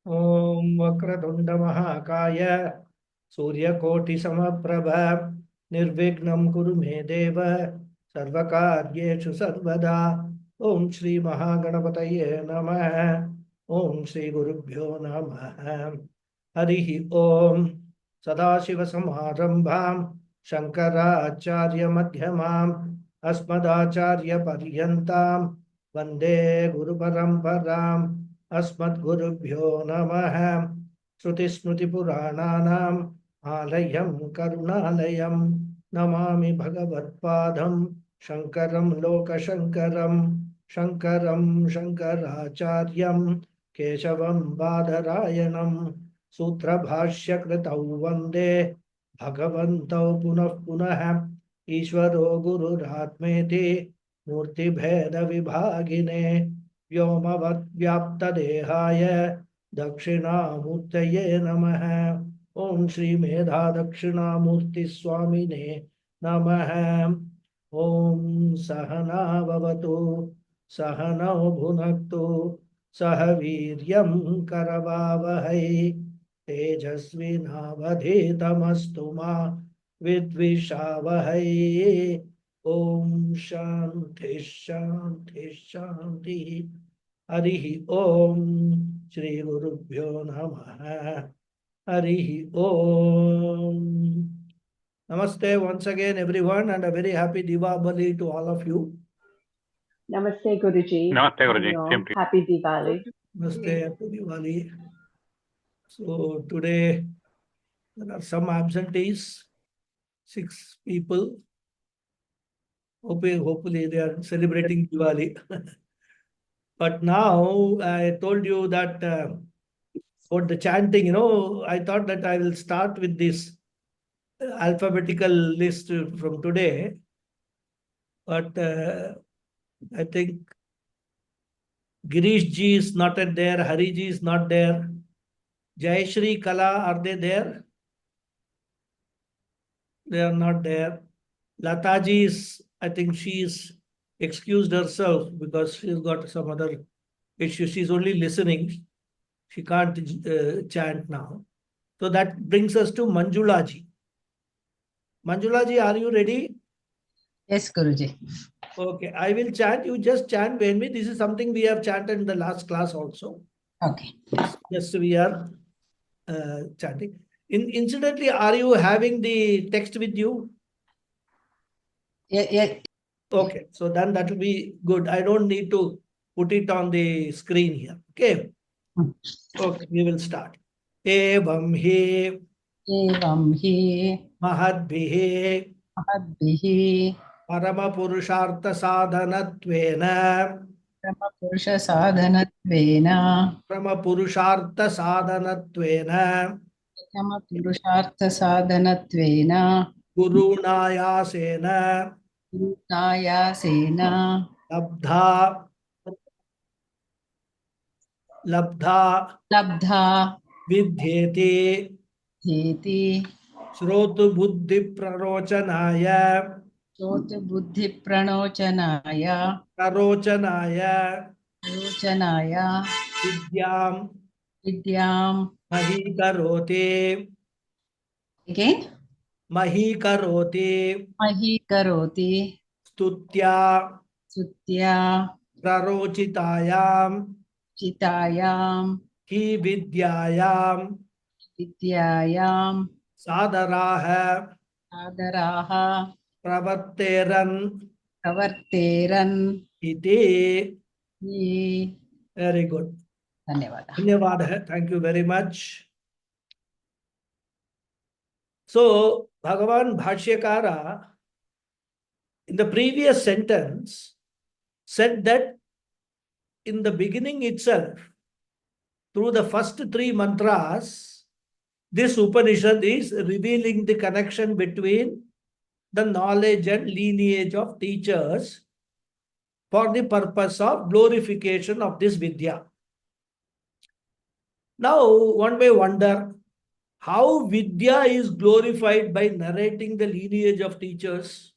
ॐ वक्रतुण्ड महाकाय सूर्यकोटि समप्रभ निर्विघ्नं कुरु मे देव सर्वकार्येषु सर्वदा। ओम श्री महागणपतये नमः। ओम श्री गुरुभ्यो नमः। हरिः ओम। सदाशिवसमारम्भां शङ्कराचार्यमध्यमाम् अस्मदाचार्यपर्यन्तां वन्दे गुरुपरम्पराम्। अस्मद्गुरुभ्यो नमः। श्रुतिस्मृतिपुराणानाम् आलयं करुणालयं नमामि भगवत्पादं शङ्करं लोकशङ्करं। शङ्करं शङ्कराचार्यं केशवं बादरायणं सूत्रभाष्यकृतौ वन्दे भगवन्तौ पुनः पुनः। ईश्वरो गुरुरात्मेति मूर्तिभेदविभागिने व्योमवद्व्याप्तदेहाय दक्षिणामूर्तये नमः। ओम श्री मेधा दक्षिणामूर्ति स्वामिने नमः। ओम सहना भवतु सहनौ भुनक्तु सह वीर्यं करवावहै तेजस्विनावधीतमस्तु मा विद्विषावहै। ओम शांति शांति शांति। हरि ओम। श्री गुरुभ्यो नमः। हरि ओम। Namaste once again everyone and a very happy Diwali to all of you. Namaste Guruji. Namaste Guruji. Same to you. Happy Diwali. Namaste, happy Diwali. So today there are some absentees, 6 people. Hopefully they are celebrating Diwali. But now I told you that for the chanting, I thought that I will start with this alphabetical list from today. But I think Girish ji is not there, Hari ji is not there. Jayashri, Kala, are they there? They are not there. Lata ji is, I think she is excused herself because she's got some other issue. She's only listening. She can't chant now. So that brings us to Manjula ji. Manjula ji, are you ready? Yes, Guruji. Okay, I will chant. You just chant with me. This is something we have chanted in the last class also. Okay. Yes, we are chanting. Incidentally, are you having the text with you? Yeah. Okay, so then that will be good. I don't need to put it on the screen here. Okay. Okay, we will start. Evam hi mahadbhihi parama purushartha sadhanatvena gurunayasena labdha vidyeti shrotu buddhi prarochanaya vidyam mahikaroti Again. Mahikaroti stutya prarocitayam hi vidyayam sadaraha pravatteran iti. Very good. Dhanyavada. Thank you very much. So, Bhagavan Bhashyakara in the previous sentence said that in the beginning itself, through the first 3 mantras, this Upanishad is revealing the connection between the knowledge and lineage of teachers for the purpose of glorification of this Vidya. Now, one may wonder how Vidya is glorified by narrating the lineage of teachers,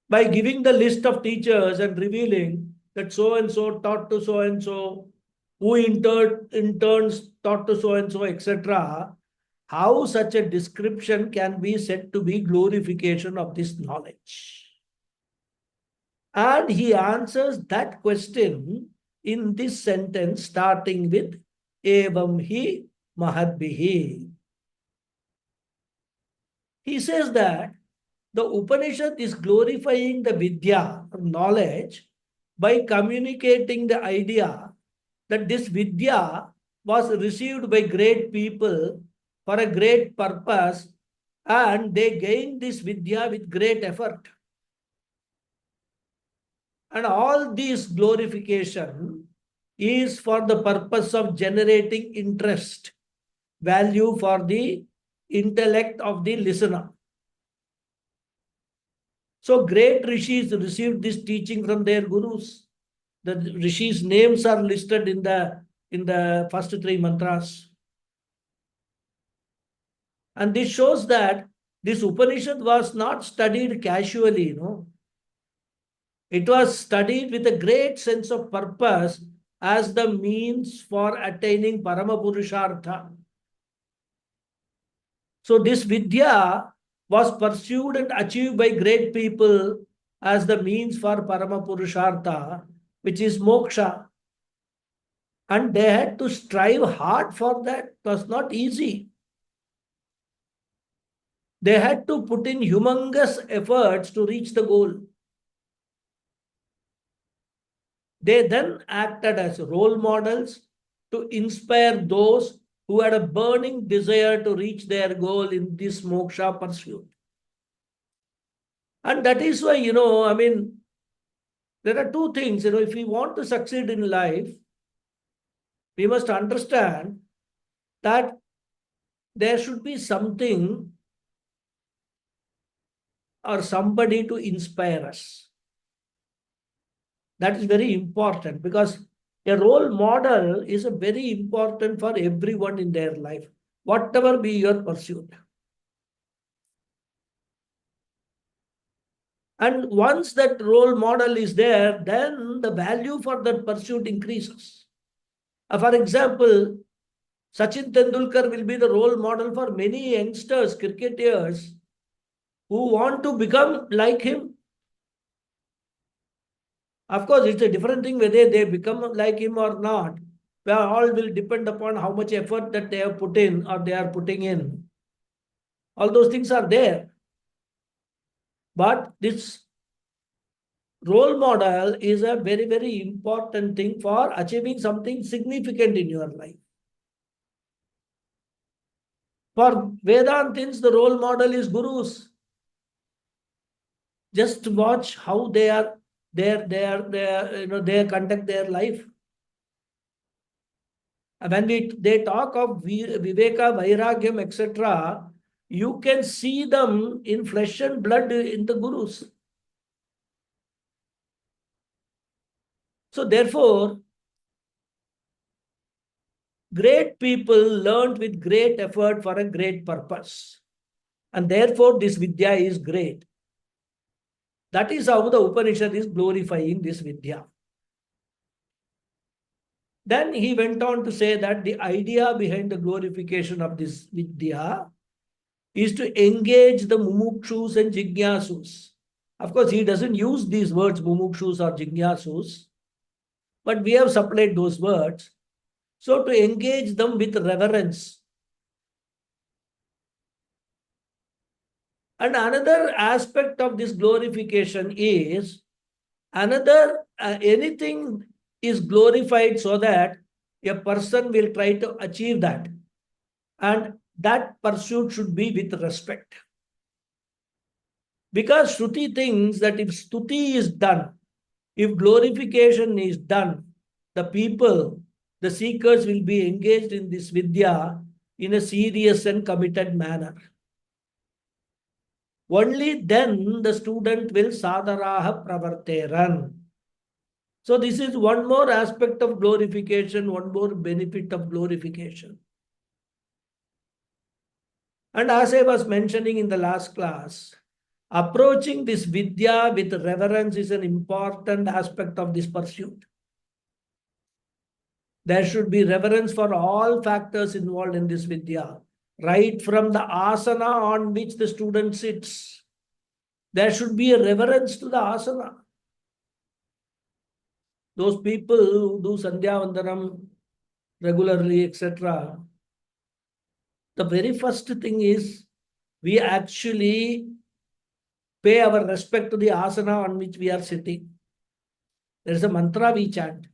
by giving the list of teachers and revealing that so and so taught to so and so, who in turns taught to so and so, etc., how such a description can be said to be glorification of this knowledge? And he answers that question in this sentence starting with Evam hi mahadbihi. He says that the Upanishad is glorifying the Vidya, knowledge, by communicating the idea that this Vidya was received by great people for a great purpose and they gained this Vidya with great effort. And all this glorification is for the purpose of generating interest, value for the intellect of the listener. So great rishis received this teaching from their gurus. The rishis' names are listed in the first three mantras. And this shows that this Upanishad was not studied casually, It was studied with a great sense of purpose as the means for attaining Paramapurushartha. So this Vidya was pursued and achieved by great people as the means for Paramapurushartha, which is moksha. And they had to strive hard for that. It was not easy. They had to put in humongous efforts to reach the goal. They then acted as role models to inspire those who had a burning desire to reach their goal in this moksha pursuit. And that is why, there are two things, if we want to succeed in life, we must understand that there should be something or somebody to inspire us. That is very important because a role model is a very important for everyone in their life, whatever be your pursuit. And once that role model is there, then the value for that pursuit increases. For example, Sachin Tendulkar will be the role model for many youngsters, cricketers, who want to become like him. Of course, it's a different thing whether they become like him or not. All will depend upon how much effort that they have put in or they are putting in. All those things are there. But this role model is a very, very important thing for achieving something significant in your life. For Vedantins, the role model is gurus. Just watch how they conduct their life. When they talk of Viveka, Vairagyam, etc., you can see them in flesh and blood in the gurus. So therefore, great people learned with great effort for a great purpose. And therefore, this Vidya is great. That is how the Upanishad is glorifying this Vidya. Then he went on to say that the idea behind the glorification of this Vidya is to engage the mumukshus and jignasus. Of course, he doesn't use these words, mumukshus or jignasus, but we have supplied those words. So to engage them with reverence. And another aspect of this glorification is anything is glorified so that a person will try to achieve that. And that pursuit should be with respect. Because Shruti thinks that if Stuti is done, if glorification is done, the people, the seekers will be engaged in this Vidya in a serious and committed manner. Only then the student will sadaraha pravarteran. So this is one more aspect of glorification, one more benefit of glorification. And as I was mentioning in the last class, approaching this Vidya with reverence is an important aspect of this pursuit. There should be reverence for all factors involved in this Vidya, right from the asana on which the student sits. There should be a reverence to the asana. Those people who do Sandhya Vandanam regularly, etc., the very first thing is we actually pay our respect to the asana on which we are sitting. There is a mantra we chant.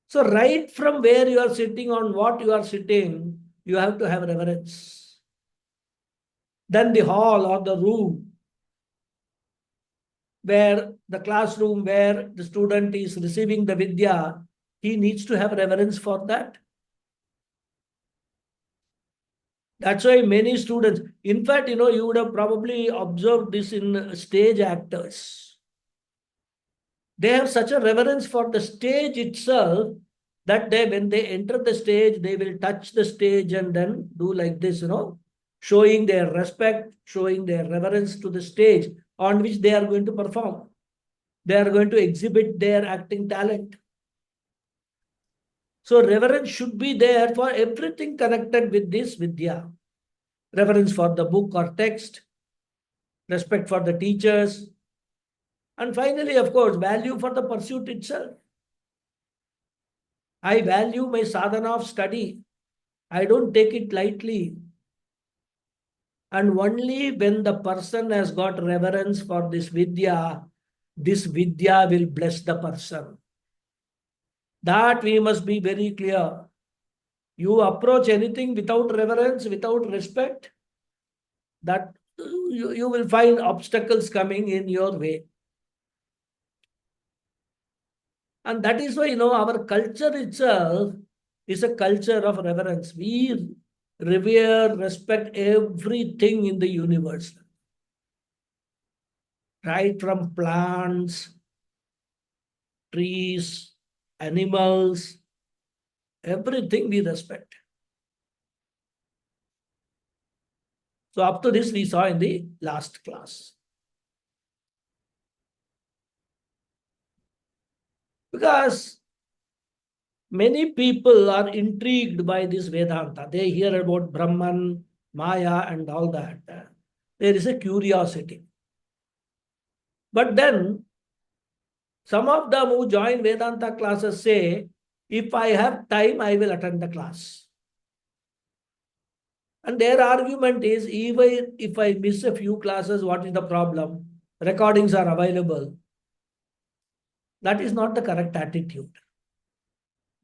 So, right from where you are sitting, on what you are sitting, you have to have reverence. Then the hall or the room where the classroom where the student is receiving the Vidya, he needs to have reverence for that. That's why many students, in fact, you would have probably observed this in stage actors. They have such a reverence for the stage itself that when they enter the stage, they will touch the stage and then do like this, showing their respect, showing their reverence to the stage on which they are going to perform. They are going to exhibit their acting talent. So reverence should be there for everything connected with this Vidya. Reverence for the book or text, respect for the teachers, and finally, of course, value for the pursuit itself. I value my sadhana of study. I don't take it lightly. And only when the person has got reverence for this Vidya will bless the person. That we must be very clear. You approach anything without reverence, without respect, that you will find obstacles coming in your way. And that is why, our culture itself is a culture of reverence. We revere, respect everything in the universe. Right from plants, trees, animals, everything we respect. So up to this we saw in the last class. Because many people are intrigued by this Vedanta. They hear about Brahman, Maya and all that. There is a curiosity. But then some of them who join Vedanta classes say, if I have time, I will attend the class. And their argument is, even if I miss a few classes, what is the problem? Recordings are available. That is not the correct attitude.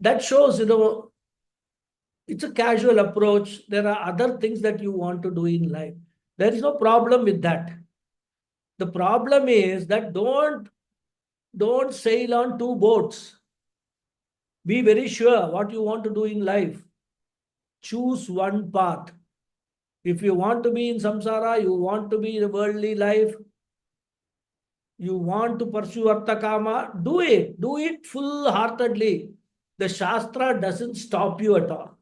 That shows, it's a casual approach. There are other things that you want to do in life. There is no problem with that. The problem is that don't sail on two boats. Be very sure what you want to do in life. Choose one path. If you want to be in samsara, you want to be in a worldly life, you want to pursue artha kama, do it. Do it full-heartedly. The Shastra doesn't stop you at all.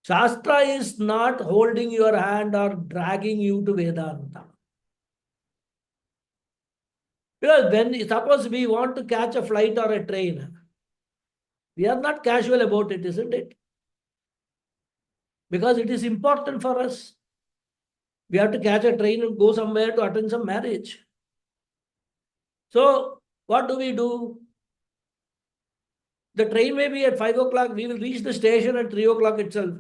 Shastra is not holding your hand or dragging you to Vedanta. Because when, suppose we want to catch a flight or a train, we are not casual about it, isn't it? Because it is important for us. We have to catch a train and go somewhere to attend some marriage. So, what do? The train may be at 5 o'clock. We will reach the station at 3 o'clock itself.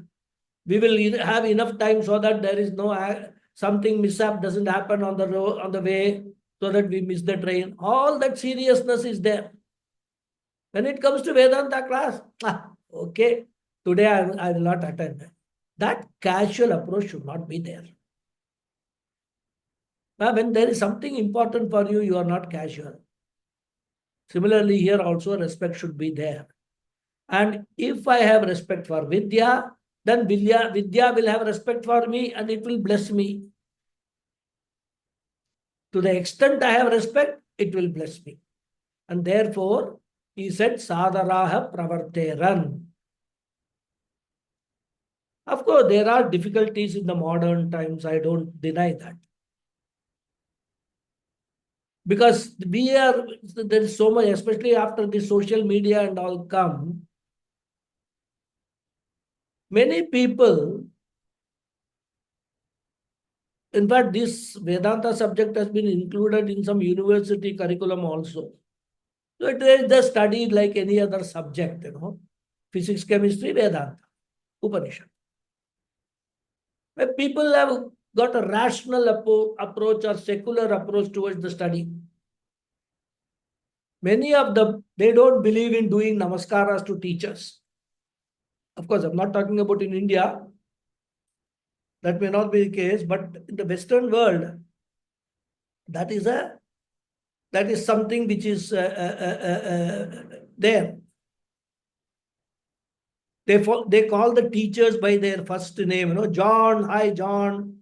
We will have enough time so that there is no something mishap doesn't happen on the road, on the way, so that we miss the train. All that seriousness is there. When it comes to Vedanta class, okay, today I will not attend. That casual approach should not be there. When there is something important for you, you are not casual. Similarly, here also respect should be there. And if I have respect for Vidya, then Vidya will have respect for me and it will bless me. To the extent I have respect, it will bless me. And therefore, he said, Sadaraha Pravarteran. Of course, there are difficulties in the modern times. I don't deny that. Because there is so much, especially after the social media and all come, many people, in fact, this Vedanta subject has been included in some university curriculum also. So it is the study like any other subject, physics, chemistry, Vedanta, Upanishad. When people have got a rational approach or secular approach towards the study, many of them, they don't believe in doing namaskaras to teachers. Of course, I'm not talking about in India. That may not be the case, but in the Western world, that is something which is there. They call the teachers by their first name, John, hi John,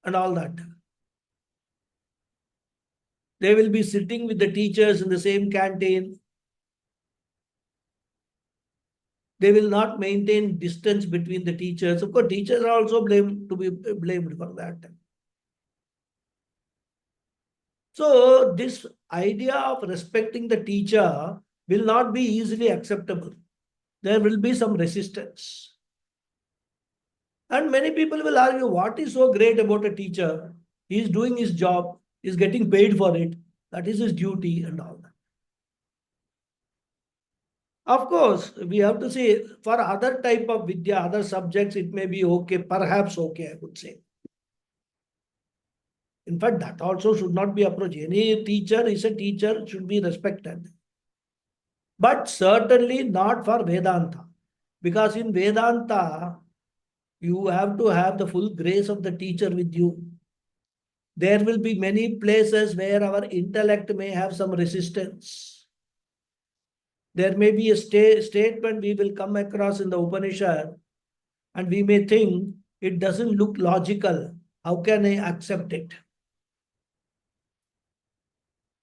and all that. They will be sitting with the teachers in the same canteen. They will not maintain distance between the teachers. Of course, teachers are also blamed for that. So this idea of respecting the teacher will not be easily acceptable. There will be some resistance. And many people will argue, what is so great about a teacher? He is doing his job, he is getting paid for it. That is his duty and all that. Of course, we have to say for other type of vidya, other subjects, it may be okay, perhaps okay, I would say. In fact, that also should not be approached. Any teacher is a teacher, should be respected. But certainly not for Vedanta. Because in Vedanta, you have to have the full grace of the teacher with you. There will be many places where our intellect may have some resistance. There may be a statement we will come across in the Upanishad, and we may think it doesn't look logical. How can I accept it?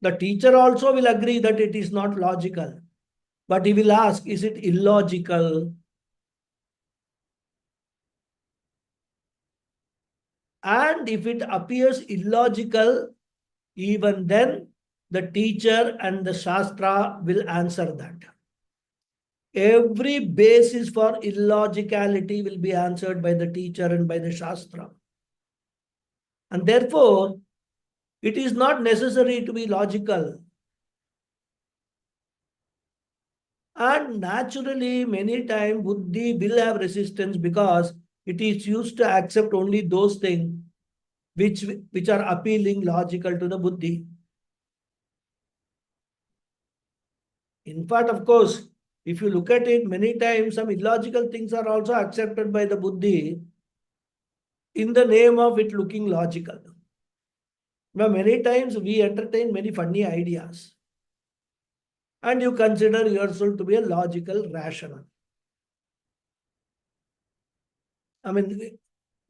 The teacher also will agree that it is not logical. But he will ask, is it illogical? And if it appears illogical, even then the teacher and the Shastra will answer that. Every basis for illogicality will be answered by the teacher and by the Shastra. And therefore, it is not necessary to be logical. And naturally, many times, Buddhi will have resistance because it is used to accept only those things which are appealing, logical to the Buddhi. In fact, of course, if you look at it, many times some illogical things are also accepted by the Buddhi in the name of it looking logical. Now, many times we entertain many funny ideas and you consider yourself to be a logical, rational. I mean,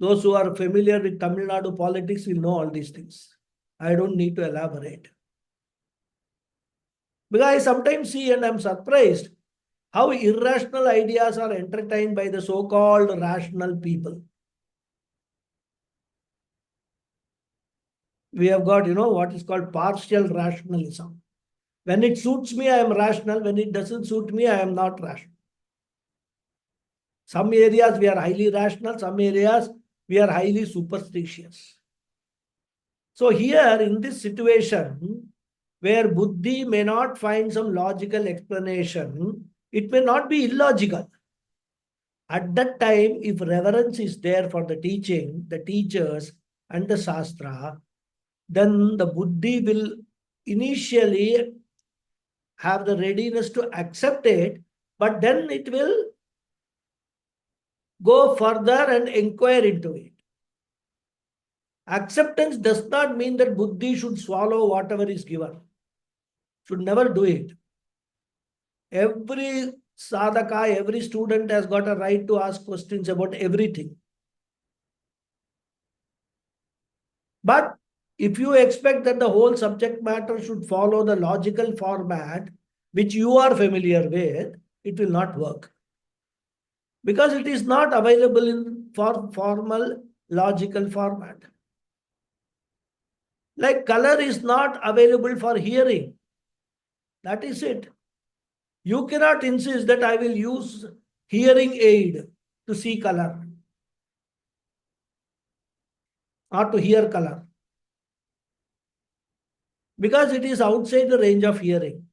those who are familiar with Tamil Nadu politics will know all these things. I don't need to elaborate. Because I sometimes see and I'm surprised how irrational ideas are entertained by the so-called rational people. We have got, what is called partial rationalism. When it suits me, I am rational. When it doesn't suit me, I am not rational. Some areas we are highly rational, some areas we are highly superstitious. So here in this situation, where Buddhi may not find some logical explanation, it may not be illogical. At that time, if reverence is there for the teaching, the teachers and the Shastra, then the Buddhi will initially have the readiness to accept it, but then it will go further and inquire into it. Acceptance does not mean that Buddhi should swallow whatever is given. Should never do it. Every sadhaka, every student has got a right to ask questions about everything. But if you expect that the whole subject matter should follow the logical format, which you are familiar with, it will not work. Because it is not available in formal logical format. Like color is not available for hearing. That is it. You cannot insist that I will use hearing aid to see color or to hear color, because it is outside the range of hearing.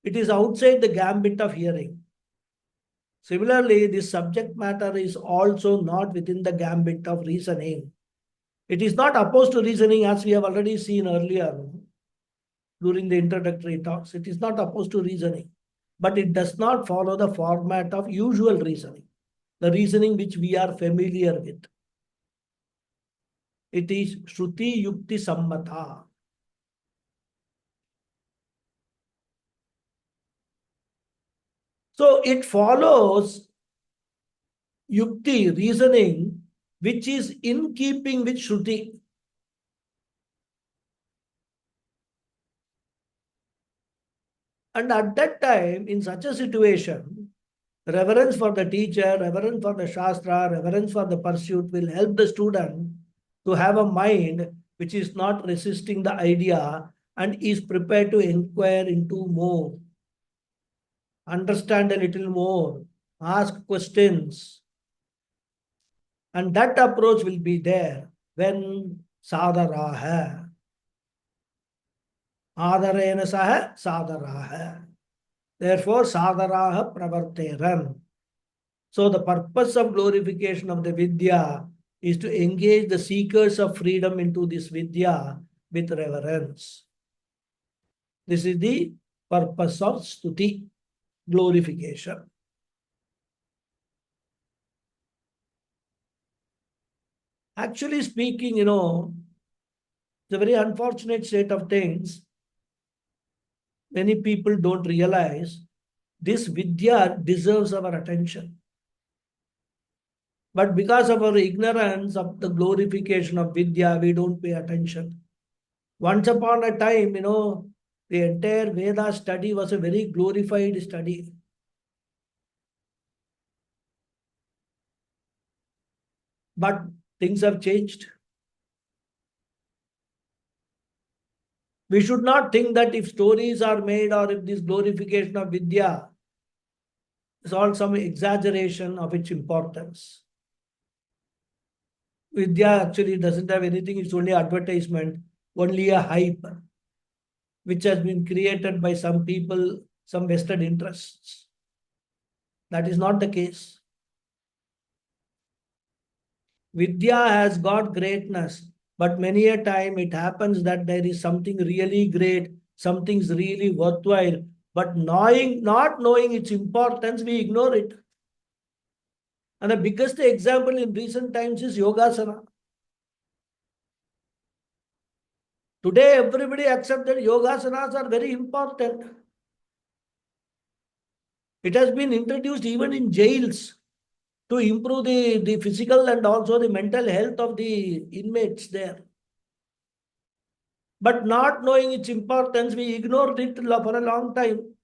It is outside the gambit of hearing. Similarly, this subject matter is also not within the gambit of reasoning. It is not opposed to reasoning, as we have already seen earlier during the introductory talks. It is not opposed to reasoning, but it does not follow the format of usual reasoning, the reasoning which we are familiar with. It is Shruti Yukti Sammata. So it follows Yukti, reasoning, which is in keeping with Shruti. And at that time, in such a situation, reverence for the teacher, reverence for the Shastra, reverence for the pursuit will help the student to have a mind which is not resisting the idea and is prepared to inquire into more, understand a little more, ask questions. And that approach will be there when sadharaha. Adarena saha sadharaha. Therefore, sadharaha pravarteran. So the purpose of glorification of the Vidya is to engage the seekers of freedom into this Vidya with reverence. This is the purpose of Stuti, glorification. Actually speaking, it's a very unfortunate state of things. Many people don't realize this Vidya deserves our attention. But because of our ignorance of the glorification of Vidya, we don't pay attention. Once upon a time, the entire Veda study was a very glorified study. But things have changed. We should not think that if stories are made or if this glorification of Vidya is all some exaggeration of its importance. Vidya actually doesn't have anything, it's only advertisement, only a hype, which has been created by some people, some vested interests. That is not the case. Vidya has got greatness, but many a time it happens that there is something really great, something's really worthwhile, but not knowing its importance, we ignore it. And the biggest example in recent times is Yogasana. Today, everybody accepts that Yogasanas are very important. It has been introduced even in jails to improve the physical and also the mental health of the inmates there. But not knowing its importance, we ignored it for a long time.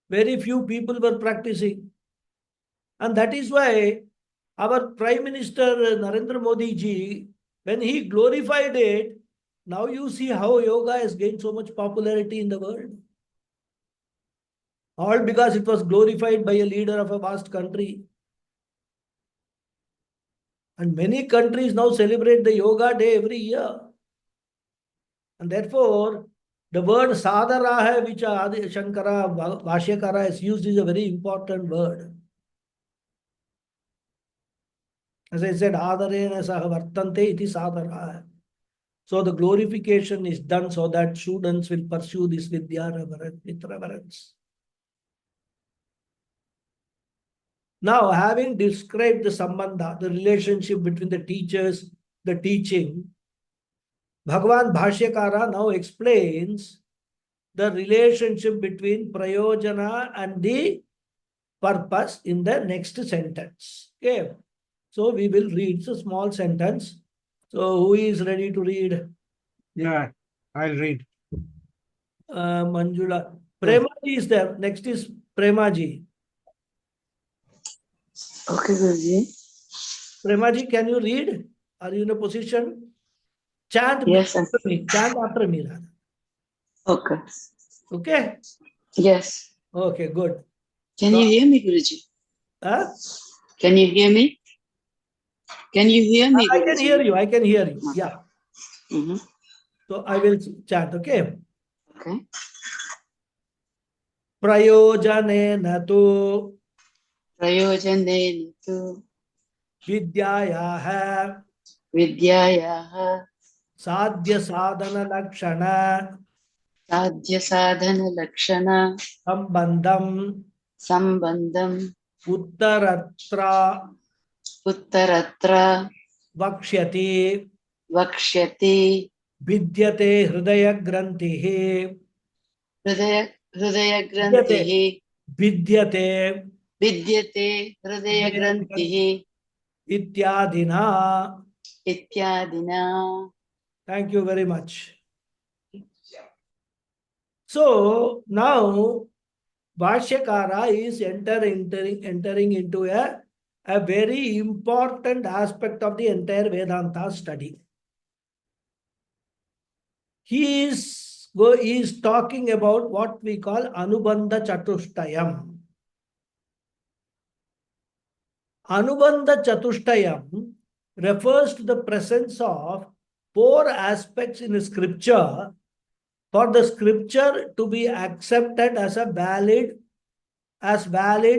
Very few people were practicing. And that is why our Prime Minister Narendra Modi ji, when he glorified it, now you see how yoga has gained so much popularity in the world. All because it was glorified by a leader of a vast country. And many countries now celebrate the Yoga Day every year. And therefore, the word sadharaha, which Adi Shankara Vashyakara has used, is a very important word. As I said, adarena saha vartante iti sadharaha. So the glorification is done so that students will pursue this vidya with reverence. Now, having described the sambandha, the relationship between the teachers, the teaching, Bhagavan Bhashyakara now explains the relationship between prayojana and the purpose in the next sentence. Okay. So we will read a small sentence. So who is ready to read? Yeah, I'll read. Manjula. Premaji is there. Next is Premaji. Okay, Guruji. Premaji, can you read? Are you in a position? Chant Yes, after me. Chant after me, Radha. okay. Okay? Yes. Okay, good. Can So, you hear me, Guruji? huh? Can you hear me? Can you hear me, I can hear Guruji? you. I can hear you. Yeah. Mm-hmm. So I will chant. Okay. Okay. प्रयोजनेन तु प्रयोजनेन तु विद्यायाः विद्यायाः साध्यसाधनलक्षण साध्यसाधनलक्षण सम्बन्धम् सम्बन्धम् उत्तरत्र उत्तरत्र वक्ष्यति वक्ष्यति भिद्यते हृदयग्रन्थिः हृदय भिद्यते हृदयग्रन्थिः भिद्यते विद्यते हृदयग्रन्थिः इत्यादिना. इत्यादिना. Thank you very much. So now Bhashyakara is entering into a very important aspect of the entire Vedanta study. He is talking about what we call Anubandha Chatushtayam. Anubandha Chatushtayam refers to the presence of four aspects in scripture for the scripture to be accepted as a valid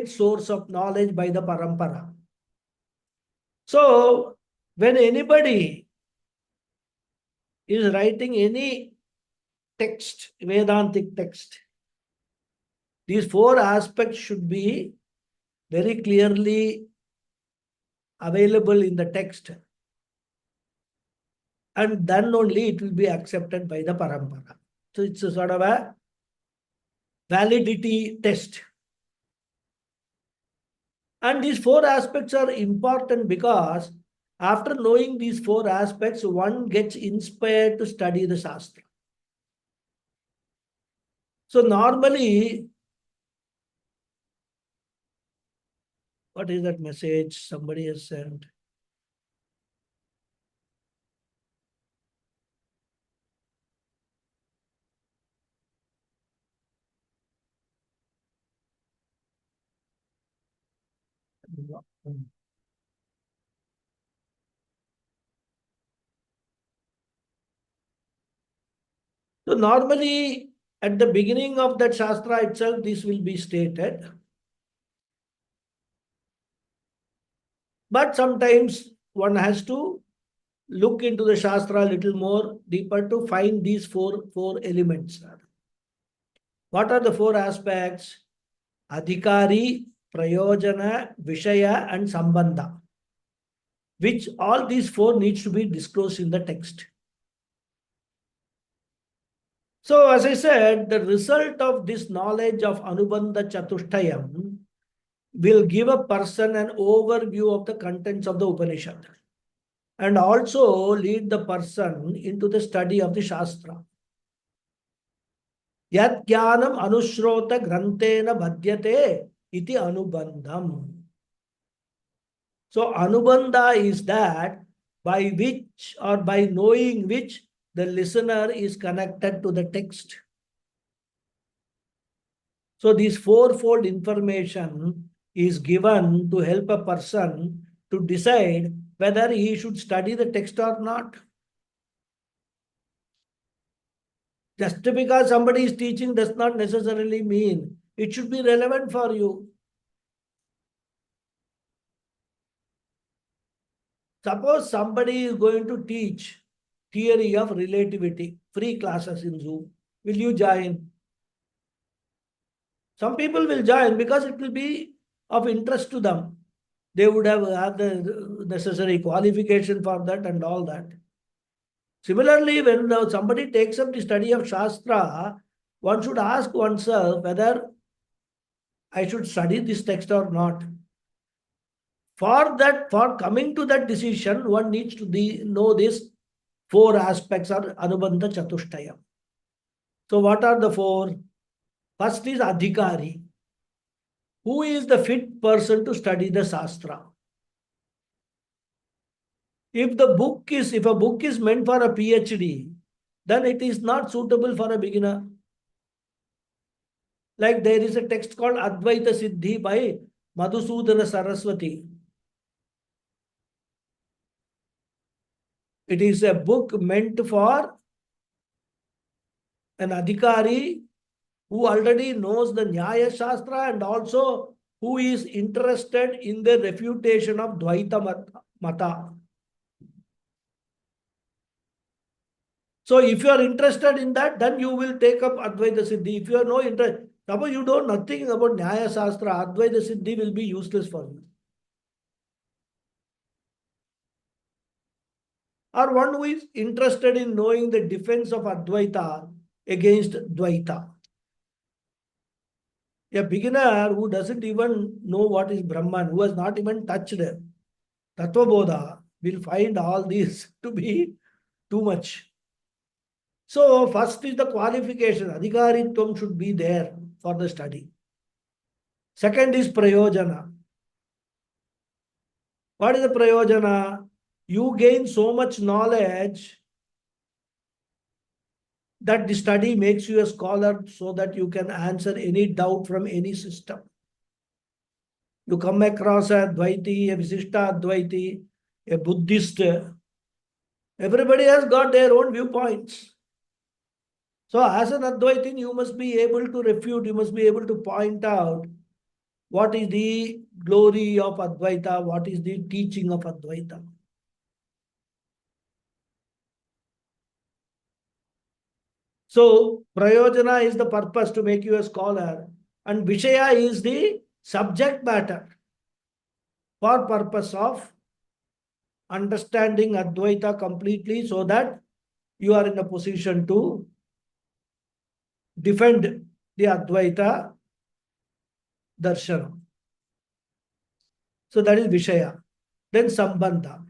source of knowledge by the parampara. So when anybody is writing any text, Vedantic text, these four aspects should be very clearly available in the text, and then only it will be accepted by the parampara. So it's a sort of a validity test. And these four aspects are important because after knowing these four aspects, one gets inspired to study the Shastra. So normally, what is that message somebody has sent? So normally, at the beginning of that Shastra itself, this will be stated. But sometimes one has to look into the Shastra a little more deeper to find these four elements. What are the four aspects? Adhikari, Prayojana, Vishaya, and Sambandha. Which all these four needs to be disclosed in the text. So as I said, the result of this knowledge of Anubandha Chatushtayam will give a person an overview of the contents of the Upanishad and also lead the person into the study of the Shastra. Yat jnanam anushrota grantena bhadyate iti anubandham. So anubandha is that by which or by knowing which the listener is connected to the text. So this fourfold information is given to help a person to decide whether he should study the text or not. Just because somebody is teaching does not necessarily mean it should be relevant for you. Suppose somebody is going to teach theory of relativity, free classes in Zoom. Will you join? Some people will join because it will be of interest to them. They would have had the necessary qualification for that and all that. Similarly, when somebody takes up the study of Shastra, one should ask oneself whether I should study this text or not. For that, for coming to that decision, one needs to know these four aspects of Anubandha Chatushtaya. So what are the four? First is Adhikari. Who is the fit person to study the Shastra? If a book is meant for a PhD, then it is not suitable for a beginner. Like there is a text called Advaita Siddhi by Madhusudana Saraswati. It is a book meant for an adhikari who already knows the Nyaya Shastra and also who is interested in the refutation of Dvaita Mata. So if you are interested in that, then you will take up Advaita Siddhi. If you are no interest, suppose you know nothing about Nyaya Shastra, Advaita Siddhi will be useless for you. Or one who is interested in knowing the defense of Advaita against Dvaita. A beginner who doesn't even know what is Brahman, who has not even touched Tattva Bodha, will find all these to be too much. So first is the qualification. Adhikaritvam should be there for the study. Second is prayojana. What is the prayojana? You gain so much knowledge that the study makes you a scholar so that you can answer any doubt from any system. You come across a Dvaiti, a Visishta Advaiti, a Buddhist. Everybody has got their own viewpoints. So as an Advaitin, you must be able to refute, you must be able to point out what is the glory of Advaita, what is the teaching of Advaita. So prayojana is the purpose to make you a scholar, and Vishaya is the subject matter for purpose of understanding Advaita completely so that you are in a position to defend the Advaita darshan. So that is Vishaya. Then Sambandha.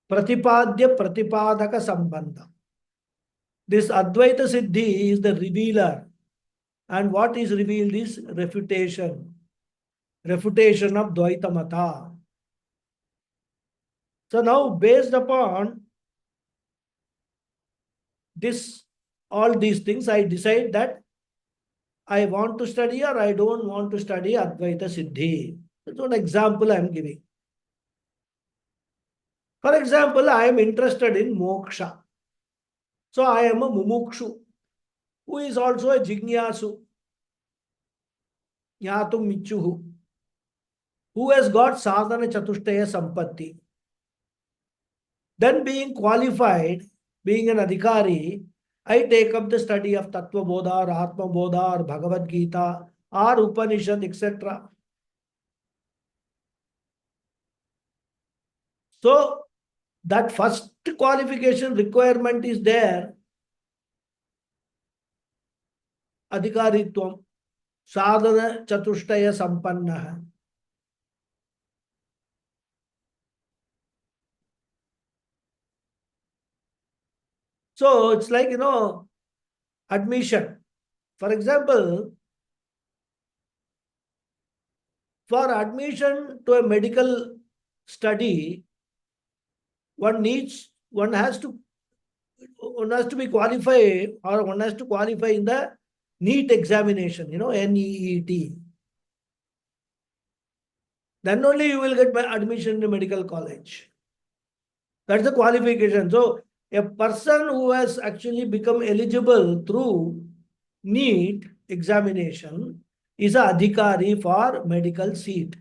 Pratipadya Pratipadaka Sambandha. This Advaita Siddhi is the revealer. And what is revealed is refutation. Refutation of Dvaita Mata. So now based upon this, all these things, I decide that I want to study or I don't want to study Advaita Siddhi. That's one example I am giving. For example, I am interested in moksha. So I am a mumukshu, who is also a jignasu, jnatum michuhu, who has got sadhana chatushtaya sampatti. Then being qualified, being an adhikari, I take up the study of Tattva Bodha or Atma Bodha or Bhagavad Gita or Upanishad, etc. So that first qualification requirement is there. Adhikaritvam, sadhana chatushtaya sampanna. So it's like, admission. For example, for admission to a medical study, one has to be qualified, or one has to qualify in the NEET examination, NEET. Then only you will get admission in a medical college. That's the qualification. So a person who has actually become eligible through NEET examination is a adhikari for medical seat.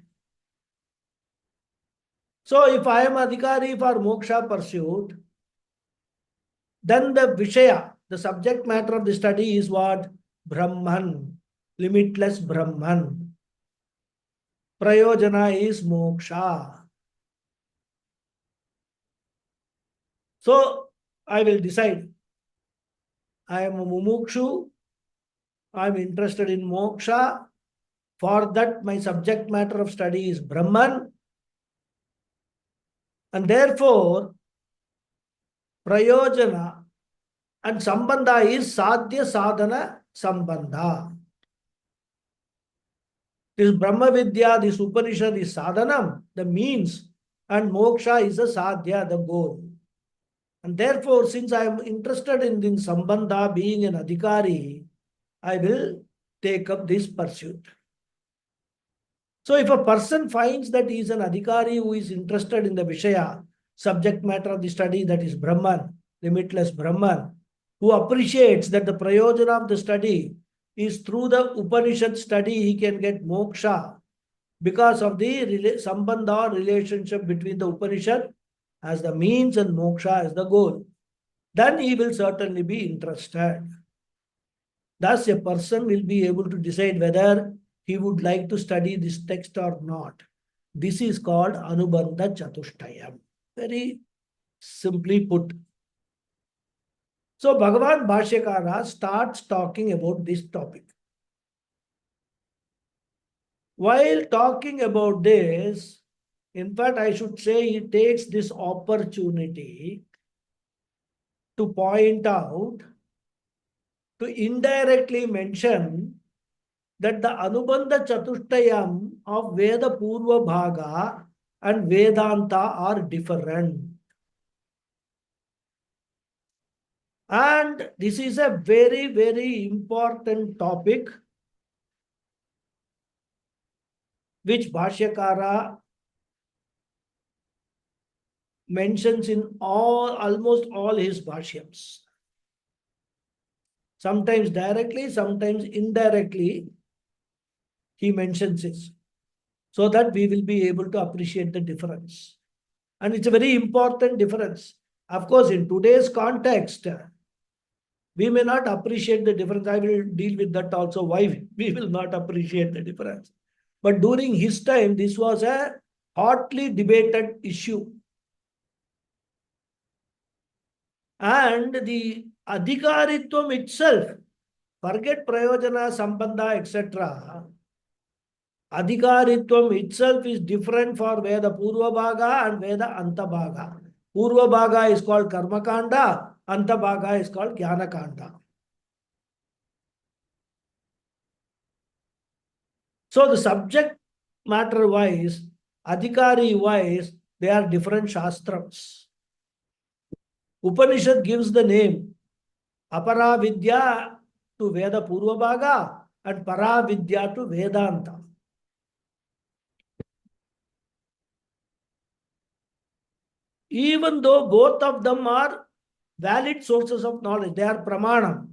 So if I am adhikari for moksha pursuit, then the Vishaya, the subject matter of the study is what? Brahman, limitless Brahman. Prayojana is moksha. So I will decide. I am a mumukshu. I am interested in moksha. For that, my subject matter of study is Brahman. And therefore, prayojana and sambandha is sadhya sadhana sambandha. This Brahma Vidya, this Upanishad is sadhanam, the means, and moksha is the sadhya, the goal. And therefore, since I am interested in Sambandha, being an adhikari, I will take up this pursuit. So if a person finds that he is an adhikari who is interested in the Vishaya, subject matter of the study, that is Brahman, limitless Brahman, who appreciates that the prayojana of the study is through the Upanishad study, he can get moksha because of the sambandha or relationship between the Upanishad as the means and moksha as the goal. Then he will certainly be interested. Thus, a person will be able to decide whether he would like to study this text or not. This is called Anubandha Chatushtayam. Very simply put. So, Bhagavan Bhashyakara starts talking about this topic. While talking about this, in fact, I should say he takes this opportunity to point out, to indirectly mention that the Anubandha Chatushtayam of Veda Purva Bhaga and Vedanta are different. And this is a very, very important topic which Bhashyakara mentions in almost all his Bhashyams. Sometimes directly, sometimes indirectly, he mentions it, so that we will be able to appreciate the difference. And it's a very important difference. Of course, in today's context, we may not appreciate the difference. I will deal with that also, why we will not appreciate the difference. But during his time, this was a hotly debated issue. And the adhikaritvam itself, forget prayojana, sambandha, etc. Adhikaritvam itself is different for Veda Purva Bhaga and Veda Anta Bhaga. Purva Bhaga is called Karma Kanda, Anta Bhaga is called Jnana Kanda. So the subject matter wise, adhikari wise, they are different shastrams. Upanishad gives the name Apara Vidya to Veda Purva Bhaga and Para Vidya to Vedanta. Even though both of them are valid sources of knowledge, they are pramanam.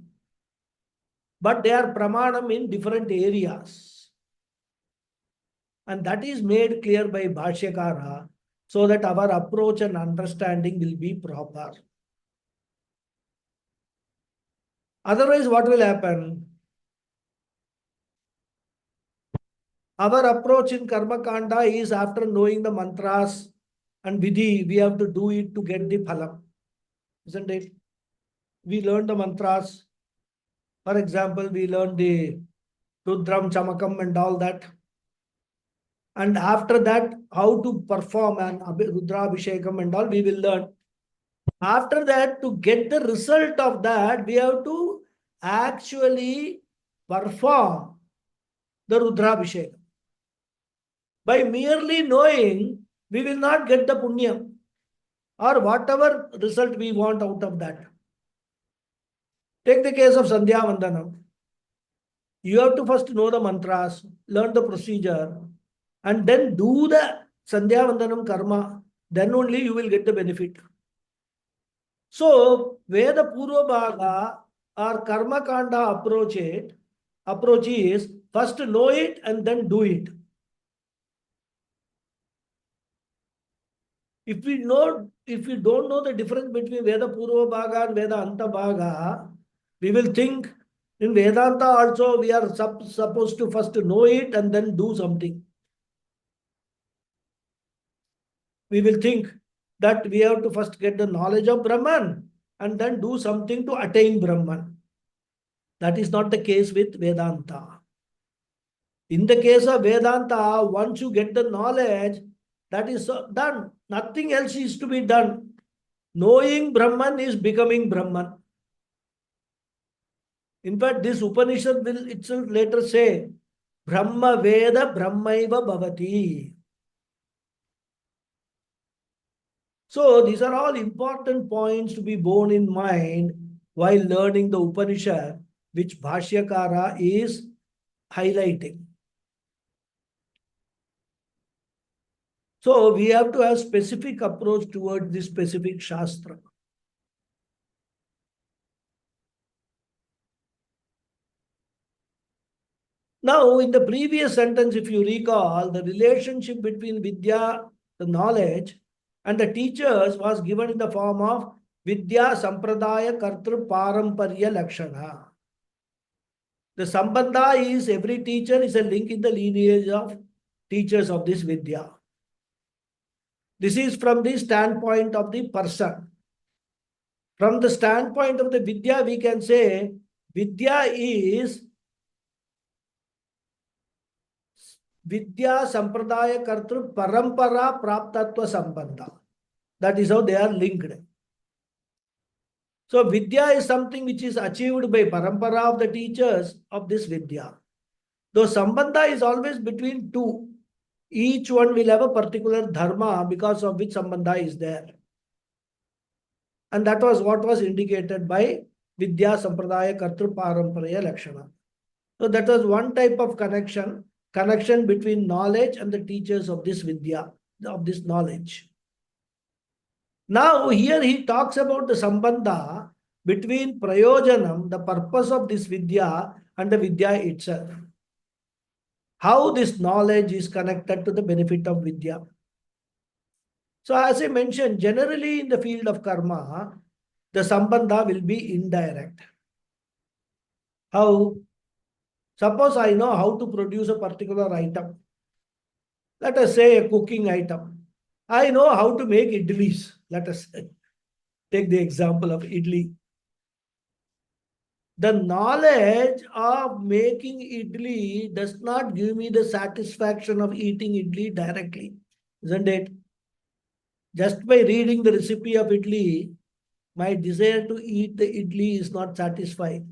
But they are pramanam in different areas. And that is made clear by Bhashyakara, so that our approach and understanding will be proper. Otherwise, what will happen? Our approach in Karma Kanda is, after knowing the mantras and vidhi, we have to do it to get the phalam. Isn't it? We learn the mantras. For example, we learn the Rudram, Chamakam and all that. And after that, how to perform an Rudra Abhishekam and all, we will learn. After that, to get the result of that, we have to actually perform the Rudra Abhishekam. By merely knowing, we will not get the punya or whatever result we want out of that. Take the case of Sandhya Vandanam. You have to first know the mantras, learn the procedure, and then do the Sandhya Vandanam karma. Then only you will get the benefit. So, Veda Purva Bhaga or Karma Kanda approach is first know it and then do it. If we don't know the difference between Veda Purva Bhaga and Veda Anta Bhaga, we will think in Vedanta also we are supposed to first know it and then do something. We will think that we have to first get the knowledge of Brahman and then do something to attain Brahman. That is not the case with Vedanta. In the case of Vedanta, once you get the knowledge, that is done. Nothing else is to be done. Knowing Brahman is becoming Brahman. In fact, this Upanishad will itself later say, Brahma Veda Brahmaiva Bhavati. So these are all important points to be borne in mind while learning the Upanishad, which Bhashyakara is highlighting. So we have to have specific approach towards this specific Shastra. Now, in the previous sentence, if you recall, the relationship between Vidya, the knowledge, and the teachers was given in the form of Vidya Sampradaya Kartru Paramparya Lakshana. The Sambandha is every teacher is a link in the lineage of teachers of this Vidya. This is from the standpoint of the person. From the standpoint of the Vidya, we can say Vidya is Vidya Sampradaya Kartru Parampara Praptatva Sambandha. That is how they are linked. So Vidya is something which is achieved by Parampara of the teachers of this Vidya. Though Sambandha is always between two. Each one will have a particular dharma because of which Sambandha is there. And that was what was indicated by Vidya Sampradaya Kartru Paramparaya Lakshana. So that was one type of connection between knowledge and the teachers of this Vidya, of this knowledge. Now here he talks about the Sambandha between Prayojanam, the purpose of this Vidya, and the Vidya itself. How this knowledge is connected to the benefit of Vidya. So as I mentioned, generally in the field of karma, the Sambandha will be indirect. How? Suppose I know how to produce a particular item. Let us say a cooking item. I know how to make idlis. Let us take the example of idli. The knowledge of making idli does not give me the satisfaction of eating idli directly, isn't it? Just by reading the recipe of idli, my desire to eat the idli is not satisfied.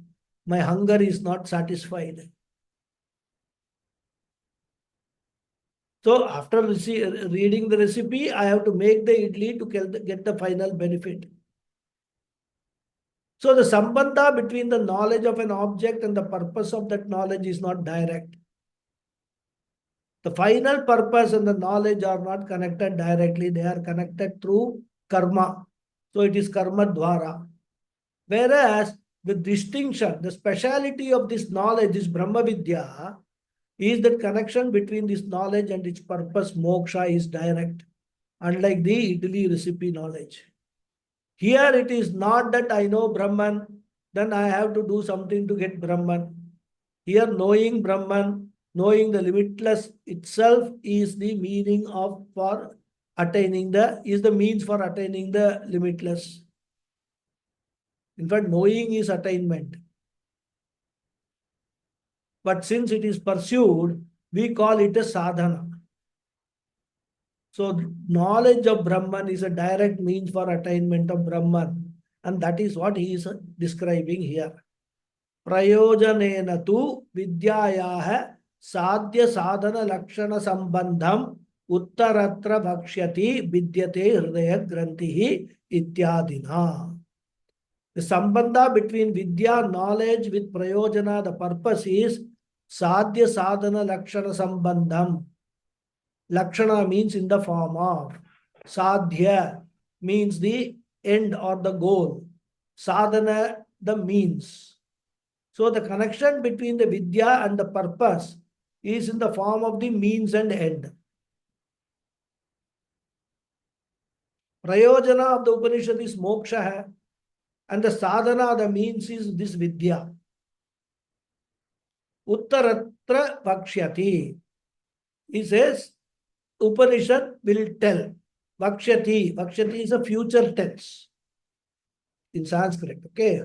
My hunger is not satisfied. So after reading the recipe, I have to make the idli to get the final benefit. So the sambandha between the knowledge of an object and the purpose of that knowledge is not direct. The final purpose and the knowledge are not connected directly. They are connected through karma. So it is karma dwara. Whereas the distinction, the speciality of this knowledge, this Brahma Vidya, is that connection between this knowledge and its purpose, moksha, is direct. Unlike the idli recipe knowledge. Here it is not that I know Brahman, then I have to do something to get Brahman. Here knowing Brahman, knowing the limitless itself is the meaning of is the means for attaining the limitless. In fact, knowing is attainment. But since it is pursued, we call it a sadhana. So knowledge of Brahman is a direct means for attainment of Brahman. And that is what he is describing here. Prayojanena tu vidyayaha sadhya sadhana lakshana sambandham uttaratra bhakshyati vidyate hridaya grantihi ityadina. The sambandha between vidya, knowledge, with prayojana, the purpose is sadhya sadhana lakshana sambandham. Lakshana means in the form of. Sadhya means the end or the goal. Sadhana, the means. So the connection between the vidya and the purpose is in the form of the means and end. Prayojana of the Upanishad is moksha hai, and the sadhana, the means, is this vidya. Uttaratra bhakshyati. He says, Upanishad will tell. Vakshyati. Vakshyati is a future tense in Sanskrit. Okay.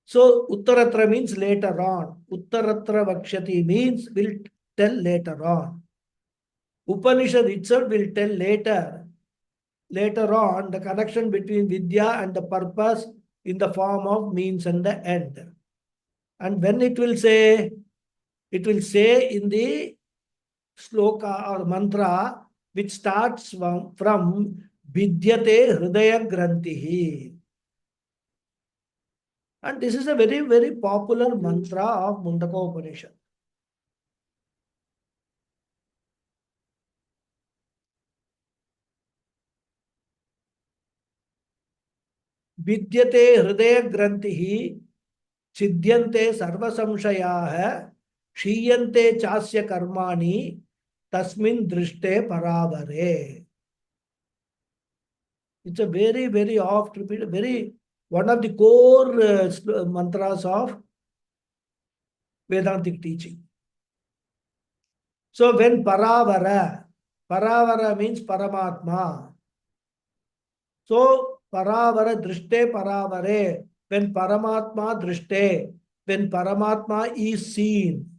So Uttaratra means later on. Uttaratra Vakshyati means will tell later on. Upanishad itself will tell later. Later on, the connection between Vidya and the purpose in the form of means and the end. And when it will say, it will say in the sloka or mantra which starts from Vidyate Hridaya Grantihi. And this is a very, very popular mantra of Mundaka Upanishad. Vidyate Hridaya Grantihi Chidyante Sarva Samshayaha Shiyante Chasya Karmani Tasmin Drishte Paravare. It's a very, very oft repeated, very one of the core mantras of Vedantic teaching. So when Paravara means Paramatma. So Paravara Drishte Paravare, when Paramatma Drishte, when Paramatma is seen.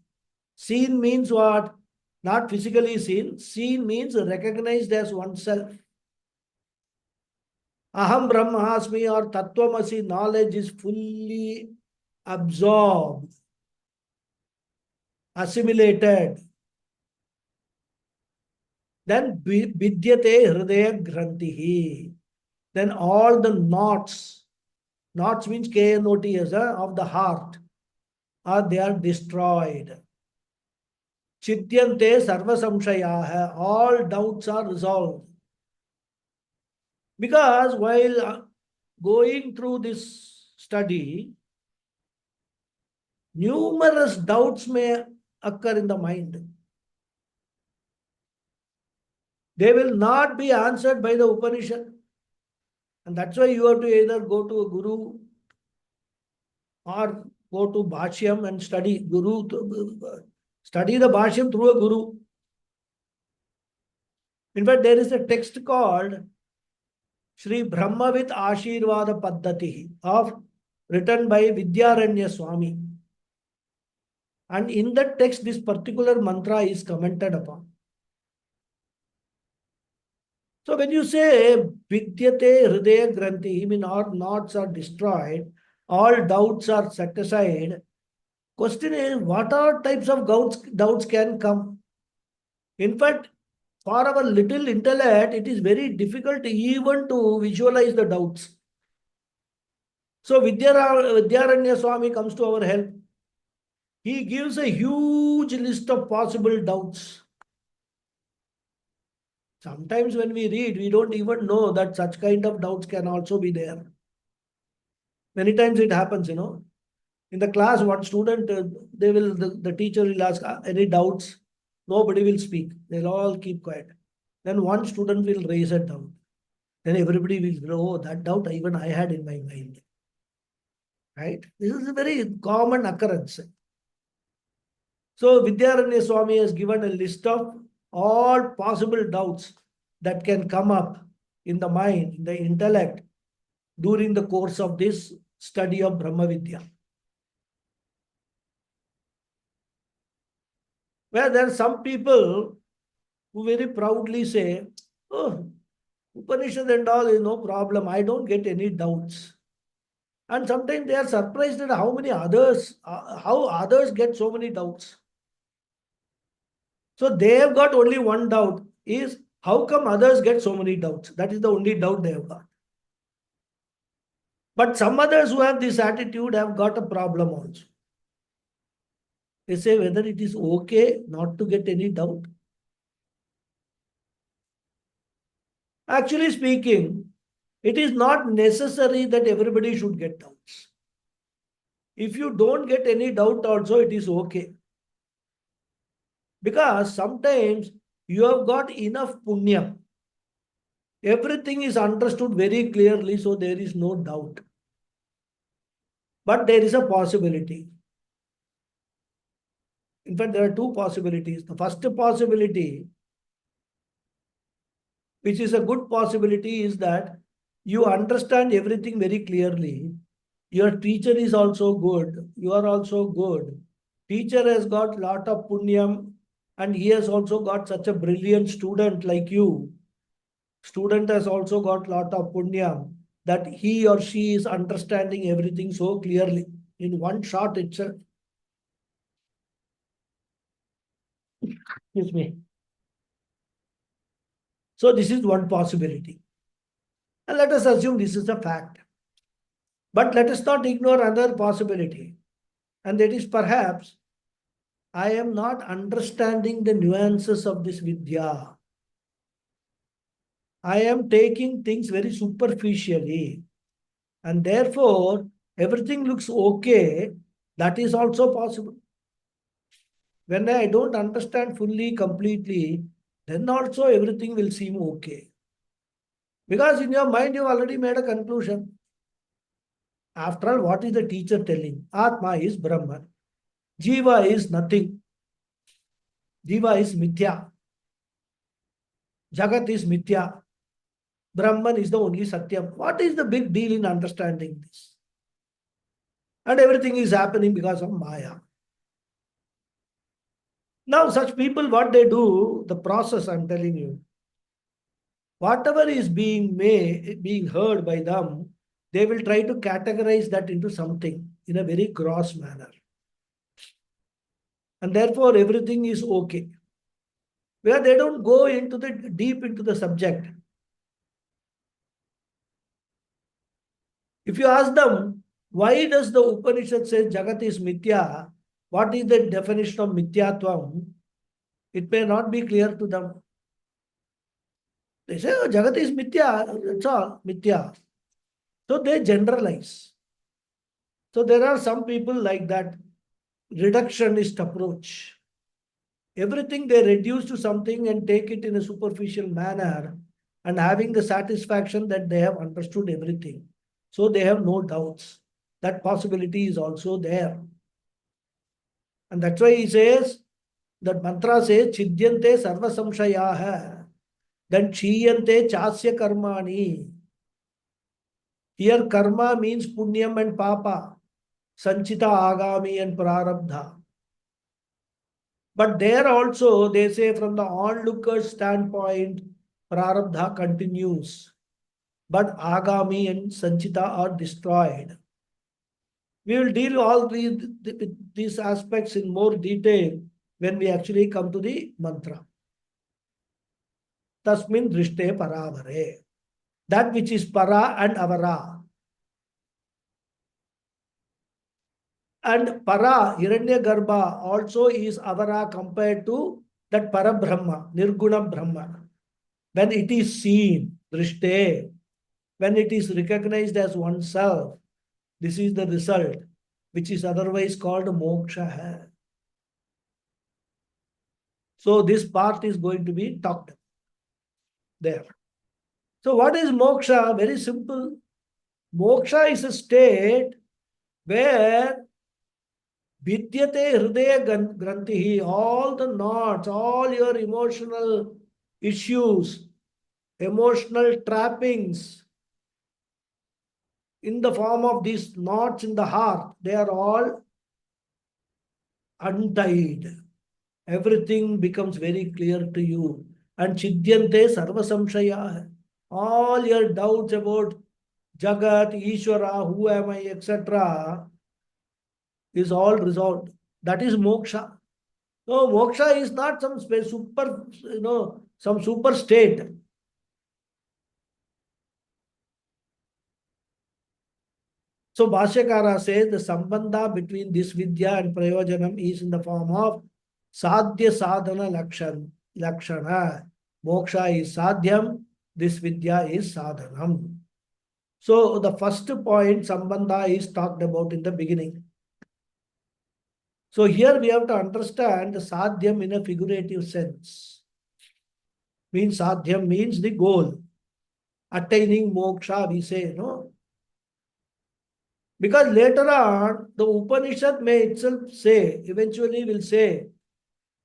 Seen means what? Not physically seen. Seen means recognized as oneself. Aham Brahmasmi or Tattvamasi knowledge is fully absorbed, assimilated. Then Vidyate Hridaya Grantihi. Then all the knots means K-N-O-T-S, of the heart, they are destroyed. Chityante Sarva Samshayaha, all doubts are resolved. Because while going through this study, numerous doubts may occur in the mind. They will not be answered by the Upanishad. And that's why you have to either go to a guru or go to Bhashyam and study study the Bhashyam through a guru. In fact, there is a text called Sri Brahmavit Ashirvada Paddhati written by Vidyaranya Swami. And in that text, this particular mantra is commented upon. So when you say Vidyate Hridaya Granti, mean all knots are destroyed, all doubts are set aside. Question is, what are types of doubts can come? In fact, for our little intellect, it is very difficult even to visualize the doubts. So Vidyaranya Swami comes to our help. He gives a huge list of possible doubts. Sometimes when we read, we don't even know that such kind of doubts can also be there. Many times it happens, In the class, one student, the teacher will ask, any doubts? Nobody will speak. They'll all keep quiet. Then one student will raise a doubt. Then everybody will go, oh, that doubt even I had in my mind. Right? This is a very common occurrence. So Vidyaranya Swami has given a list of all possible doubts that can come up in the mind, in the intellect, during the course of this study of Brahma Vidya. Where there are some people who very proudly say, oh, Upanishad and all is no problem. I don't get any doubts. And sometimes they are surprised at how others get so many doubts. So they have got only one doubt is how come others get so many doubts? That is the only doubt they have got. But some others who have this attitude have got a problem also. They say whether it is okay not to get any doubt. Actually speaking, it is not necessary that everybody should get doubts. If you don't get any doubt also, it is okay. Because sometimes you have got enough punya. Everything is understood very clearly, so there is no doubt. But there is a possibility. In fact, there are two possibilities. The first possibility, which is a good possibility, is that you understand everything very clearly. Your teacher is also good. You are also good. Teacher has got lot of punyam and he has also got such a brilliant student like you. Student has also got lot of punyam that he or she is understanding everything so clearly in one shot itself. Excuse me. So this is one possibility. And let us assume this is a fact. But let us not ignore another possibility. And that is perhaps I am not understanding the nuances of this Vidya. I am taking things very superficially. And therefore, everything looks okay. That is also possible. When I don't understand fully, completely, then also everything will seem okay. Because in your mind, you've already made a conclusion. After all, what is the teacher telling? Atma is Brahman. Jiva is nothing. Jiva is Mithya. Jagat is Mithya. Brahman is the only Satyam. What is the big deal in understanding this? And everything is happening because of Maya. Now, such people, what they do, the process I'm telling you, whatever is being made, being heard by them, they will try to categorize that into something in a very gross manner. And therefore, everything is okay. Where they don't go into the deep into the subject. If you ask them, why does the Upanishad say Jagat is Mithya? What is the definition of Mithyatvam? It may not be clear to them. They say, oh, Jagat is Mithya, that's all, Mithya. So they generalize. So there are some people like that reductionist approach. Everything they reduce to something and take it in a superficial manner and having the satisfaction that they have understood everything. So they have no doubts. That possibility is also there. And that's why he says, that mantra says, Chidyante sarva samshayaha. Then chiyante chasya karmani. Here karma means punyam and papa. Sanchita agami and prarabdha. But there also they say from the onlooker's standpoint, prarabdha continues. But agami and sanchita are destroyed. We will deal all with these aspects in more detail when we actually come to the mantra. Tasmin drishte paravare. That which is para and avara. And para, Hiranyagarbha, also is avara compared to that Parabrahma, Nirguna Brahma. When it is seen, drishte, when it is recognized as oneself, this is the result, which is otherwise called moksha. So this part is going to be talked there. So what is moksha? Very simple. Moksha is a state where vidyate hridaya grantihi, all the knots, all your emotional issues, emotional trappings in the form of these knots in the heart, they are all untied. Everything becomes very clear to you. And chidyante sarva samshaya. All your doubts about Jagat, Ishvara, who am I, etc., is all resolved. That is moksha. So moksha is not some super, some super state. So Bhashyakara says the sambandha between this vidya and prayojanam is in the form of sadhya sadhana lakshana. Moksha is sadhyam, this vidya is sadhanam. So the first point, sambandha, is talked about in the beginning. So here we have to understand the sadhyam in a figurative sense. Means sadhyam means the goal. Attaining moksha, we say, no? Because later on, the Upanishad may itself say, eventually will say,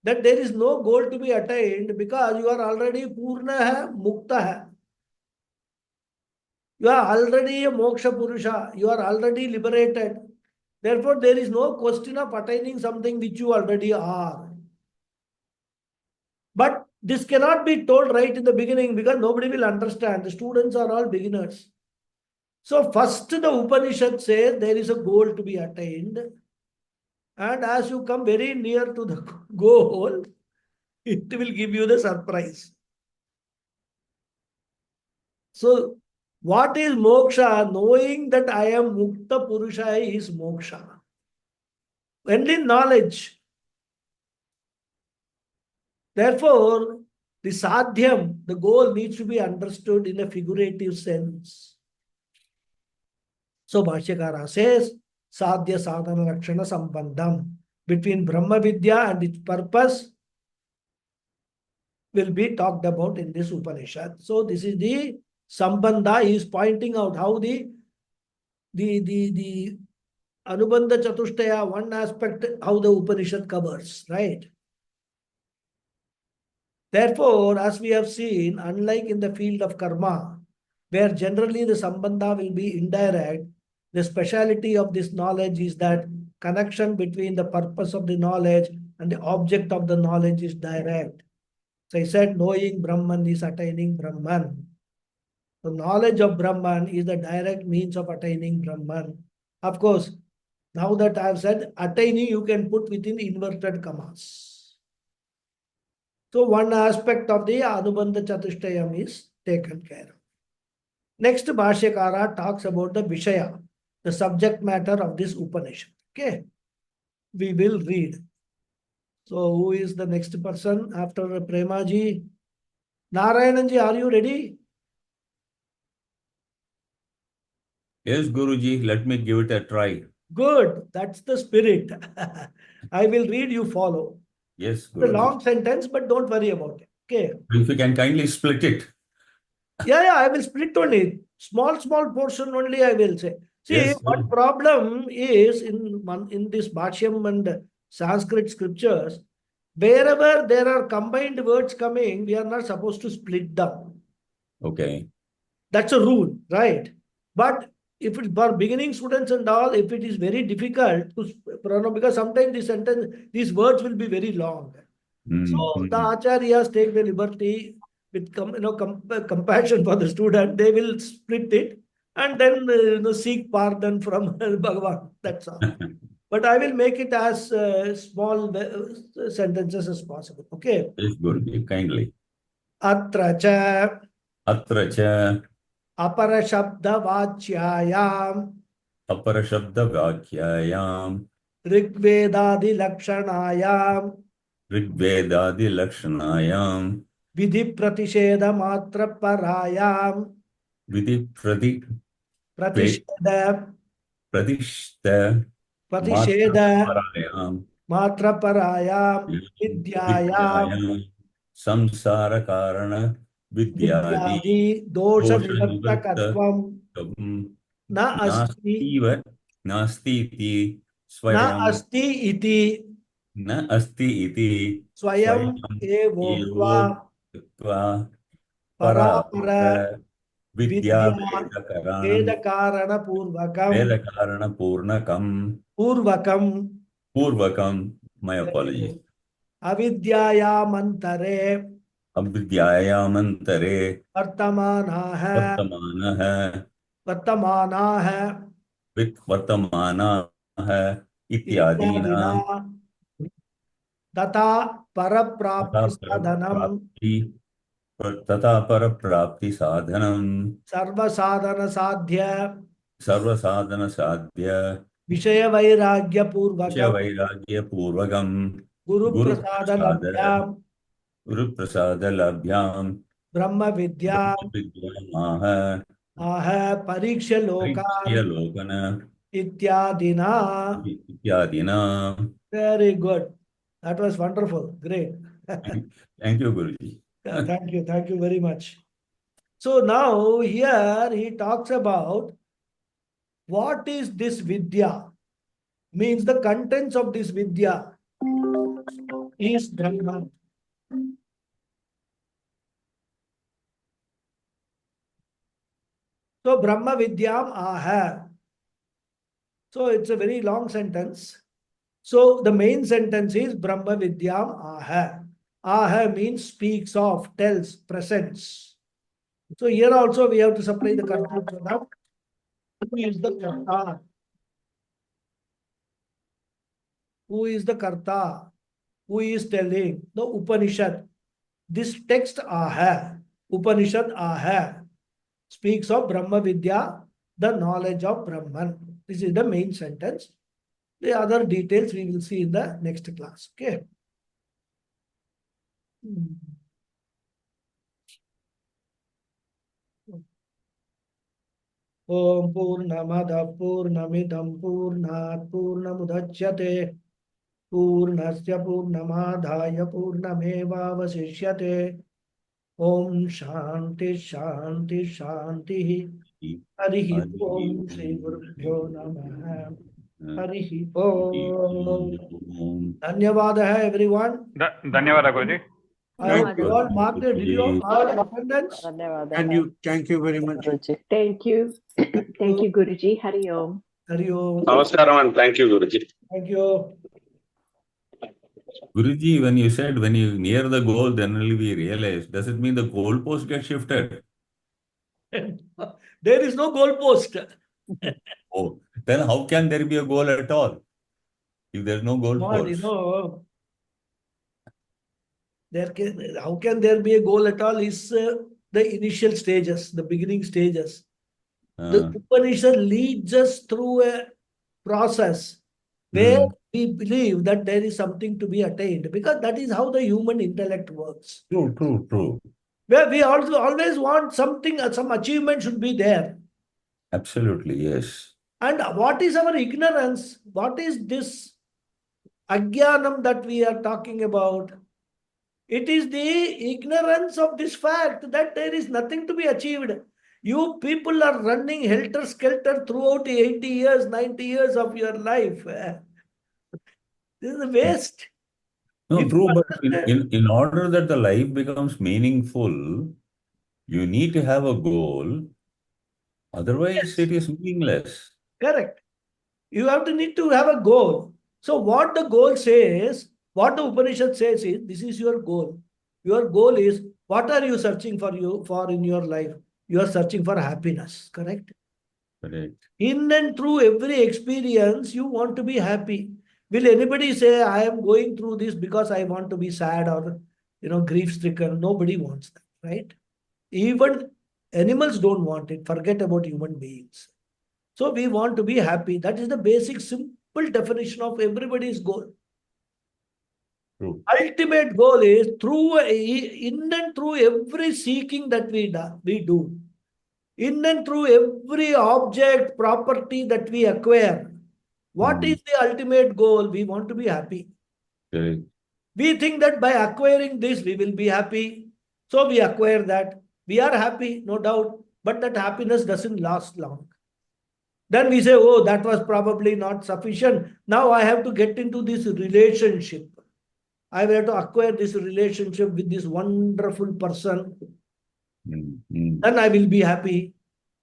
that there is no goal to be attained because you are already purna hai, mukta hai. You are already a moksha purusha. You are already liberated. Therefore, there is no question of attaining something which you already are. But this cannot be told right in the beginning because nobody will understand. The students are all beginners. So first the Upanishad says there is a goal to be attained. And as you come very near to the goal, It will give you the surprise. So, what is moksha? Knowing that I am Mukta Purusha is moksha. Only knowledge. Therefore, the sadhyam, the goal needs to be understood in a figurative sense. So, Bhashyakara says, sadhya sadhana lakshana sambandham between Brahma Vidya and its purpose will be talked about in this Upanishad. So, this is the sambandha. He is pointing out how the Anubandha Chatushtaya, one aspect, how the Upanishad covers, right? Therefore, as we have seen, unlike in the field of karma, where generally the sambandha will be indirect, the speciality of this knowledge is that connection between the purpose of the knowledge and the object of the knowledge is direct. So I said, knowing Brahman is attaining Brahman. The knowledge of Brahman is the direct means of attaining Brahman. Of course, now that I have said attaining, you can put within inverted commas. So one aspect of the Anubandha Chatushtayam is taken care of. Next, Bhashyakara talks about the Vishaya, the subject matter of this Upanishad. Okay, we will read. So who is the next person after Premaji? Narayananji, are you ready? Yes, Guruji, let me give it a try. Good, that's the spirit. I will read, you follow. Yes, It's a Guruji. long sentence, but don't worry about it. Okay. If you can kindly split it. Yeah, I will split only. Small portion only I will say. See, Yes. what problem is in this Bhashyam and Sanskrit scriptures, wherever there are combined words coming, we are not supposed to split them. Okay. That's a rule, right? But if it's for beginning students and all, if it is very difficult to pronounce, because sometimes these words will be very long. So the Acharyas take the liberty with compassion for the student. They will split it and then seek pardon from Bhagavan. That's all. But I will make it as small sentences as possible. Okay. Yes, Guruji, kindly. Atra cha Atra cha aparashabdavachyayam aparashabda vakyayam Rigvedadi lakshanayam rigvedadi lakshanayam vidhi pratisheda matra parayam vidhi pratisheda pratishta matra Pratisheda parayam Matra Parayam Vidyayam vidyayam samsara karana vidyadi Vidyadi Dosha dosha Nivarta nivarta Katvam Na Asti nastiva nasti iti Na swayam Asti Iti न अस्ति इति Swayam स्वयं Evokva एवोक्त्वा Parapara परापर Vidya Vidya Vedakarana Purvakam वेदकारणपूर्णकम् Purvakam पूर्वकम् my apologies Avidyayamantare अविद्यायामन्तरे Vartamanaha वर्तमानः Vartamanaha वर्तमानः इत्यादीना इत्यादिना तथा तथा परप्राप्ति साधनम परप्राप्ति साधनम् सर्व साधन साध्य सर्वसाधन साध्य विषय वैराग्य पूर्वकम वैराग्यपूर्वकम् गुरु प्रसाद लभ्याम गुरुप्रसादलभ्याम् ब्रह्म विद्या ब्रह्मविद्यामाह आह परीक्ष्य परीक्ष्य लोकान लोकन इत्यादिना इत्यादिना. very good, that was wonderful, great. Thank you, Guruji. Thank you very much. So now here he talks about what is this vidya, means the contents of this vidya is Brahman. So Brahma Vidyam Aha. So it's a very long sentence. So the main sentence is Brahma Vidyam Aha. Aha means speaks of, tells, presents. So here also we have to supply the conclusion of who is the Karta. Who is the Karta? who is telling the Upanishad. This text Upanishad speaks of Brahma Vidya, the knowledge of Brahman. This is the main sentence. The other details we will see in the next class. Okay. Om Purnamada Purnamidam Purnat Purnamudachyate Purnasya Purnamadhaya Purnamevavasishyate. Om Shanti Shanti Shanti. Harihi Om Shri Gurubhyo Namaha. Harihi Om. Dhanyavadaha everyone. ಧನ್ಯವಾದ ಗುರುಜಿ. I hope you all marked it. Did you all mark the attendance? Thank you very much. Thank you. Thank you, Guruji. Hari Om. Hari Om. Namaskaram and thank you, Guruji. Thank you. Guruji, when you said when you near the goal, then only we realize, does it mean the goalpost gets shifted? There is no goalpost. Oh, then how can there be a goal at all? If there's no goalpost. How can there be a goal at all is the initial stages, the beginning stages. The Upanishad leads us through a process where we believe that there is something to be attained, because that is how the human intellect works. True. Where we also always want something, some achievement should be there. Absolutely, yes. And what is our ignorance? What is this Ajnanam that we are talking about? It is the ignorance of this fact that there is nothing to be achieved. You people are running helter-skelter throughout 80 years, 90 years of your life. This is a waste. No, If true, you but understand- in order that the life becomes meaningful, you need to have a goal. Otherwise, Yes. it is meaningless. Correct. You have to need to have a goal. So what the goal says, what the Upanishad says is, this is your goal. Your goal is, what are you searching for in your life? You are searching for happiness, correct? Correct. In and through every experience, you want to be happy. Will anybody say, I am going through this because I want to be sad or, grief-stricken? Nobody wants that, right? Even animals don't want it. Forget about human beings. So we want to be happy. That is the basic, simple definition of everybody's goal. True. Ultimate goal is in and through every seeking that we do, in and through every object, property that we acquire. What is the ultimate goal? We want to be happy. Correct. We think that by acquiring this, we will be happy. So we acquire that. We are happy, no doubt, but that happiness doesn't last long. Then we say, oh, that was probably not sufficient. Now I have to get into this relationship. I have to acquire this relationship with this wonderful person. Then I will be happy.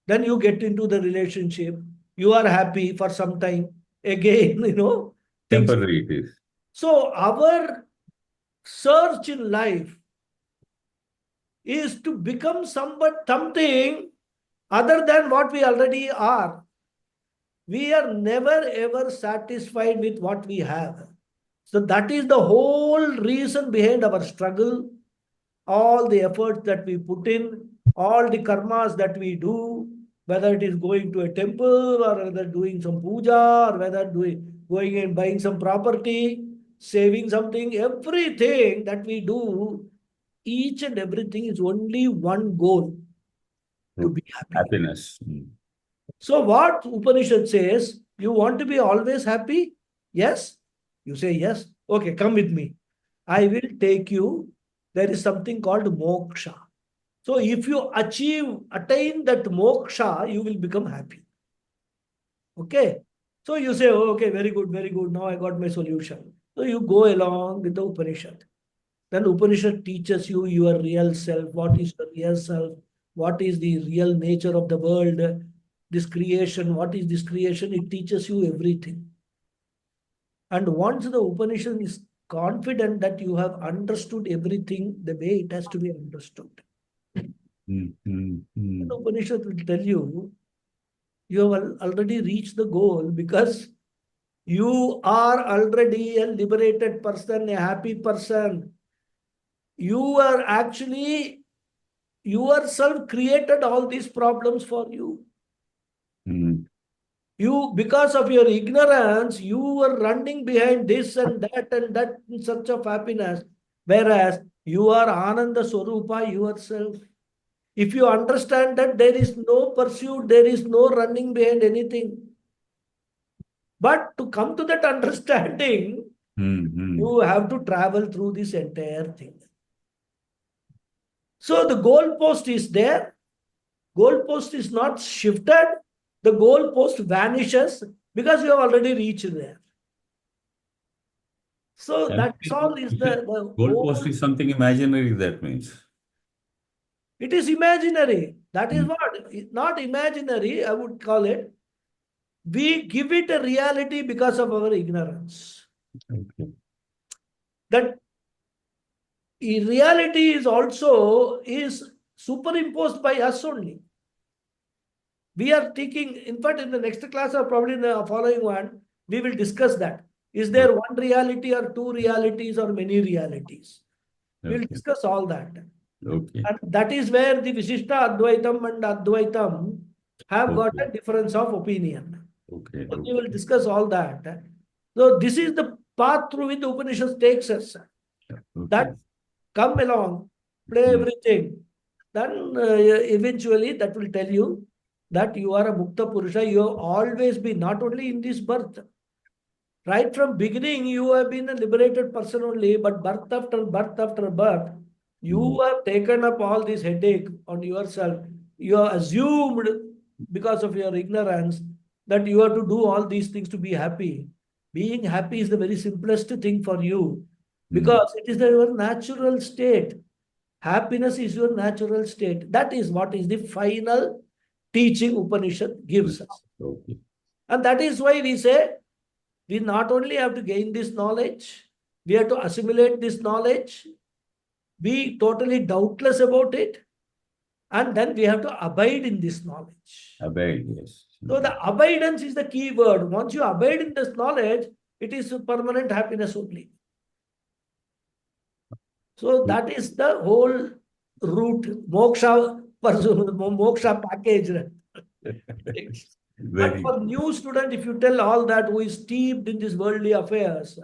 Then you get into the relationship. You are happy for some time. Again, things. Temporary it is. So our search in life is to become something other than what we already are. We are never ever satisfied with what we have. So that is the whole reason behind our struggle, all the efforts that we put in, all the karmas that we do, whether it is going to a temple or whether doing some puja or whether going and buying some property, saving something, everything that we do, each and everything is only one goal, to be happy. Happiness. So what Upanishad says, you want to be always happy? Yes? You say yes. Okay, come with me. I will take you. There is something called moksha. So if you attain that moksha, you will become happy. Okay? So you say, oh, okay, very good, very good. Now I got my solution. So you go along with the Upanishad. Then Upanishad teaches you your real self. What is the real self? What is the real nature of the world? This creation, what is this creation? It teaches you everything. And once the Upanishad is confident that you have understood everything the way it has to be understood, the Upanishad will tell you, you have already reached the goal, because You are already a liberated person, a happy person. You are actually yourself created all these problems for you. Mm. You, because of your ignorance, you were running behind this and that in search of happiness. Whereas you are Ananda Swarupa yourself. If you understand that there is no pursuit, there is no running behind anything. But to come to that understanding, Mm. you have to travel through this entire thing. So the goalpost is there. Goalpost is not shifted. The goalpost vanishes because you have already reached there. So And that's all is the goalpost is something imaginary, that means. it is imaginary. That is Mm. what, not imaginary, I would call it. We give it a reality because of our ignorance. Okay. That reality is also is superimposed by us only. We are taking, in fact, in the next class or probably in the following one, we will discuss that. Is there one reality or two realities or many realities? We will Okay. discuss all that. Okay. And that is where the Visishta Advaitam and Advaitam have got Okay. a difference of opinion. Okay. So we will discuss all that. So this is the path through which the Upanishads takes us. Okay. That come along, play Mm. everything. Then eventually that will tell you that you are a Mukta Purusha. You have always been, not only in this birth. Right from beginning, you have been a liberated person only, but birth after birth after birth, you have taken up all this headache on yourself. You have assumed, because of your ignorance, that you have to do all these things to be happy. Being happy is the very simplest thing for you because it is your natural state. Happiness is your natural state. That is what is the final teaching Upanishad gives us. Okay. And that is why we say we not only have to gain this knowledge, we have to assimilate this knowledge, be totally doubtless about it, and then we have to abide in this knowledge. Abide, yes. So the abidance is the key word. Once you abide in this knowledge, it is permanent happiness only. So that is the whole route, moksha package. But Very for new student, if you tell all that who is steeped in these worldly affairs,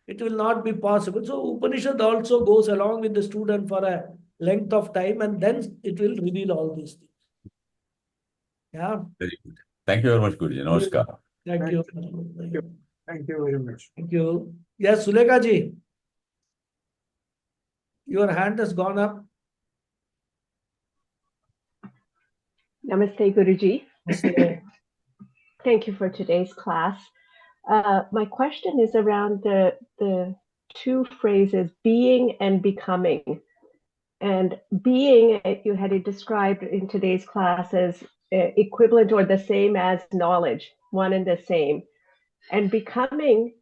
it will not be possible. So Upanishad also goes along with the student for a length of time and then it will reveal all these things. Yeah. very good. Thank you very much, Guruji. Namaskar. Thank you. Thank you very much. Thank you. Yes, Sulekha ji. Your hand has gone up. Namaste, Guruji. Namaste. Thank you for today's class. My question is around the two phrases, being and becoming. And being, you had it described in today's class as equivalent or the same as knowledge, one and the same. And becoming,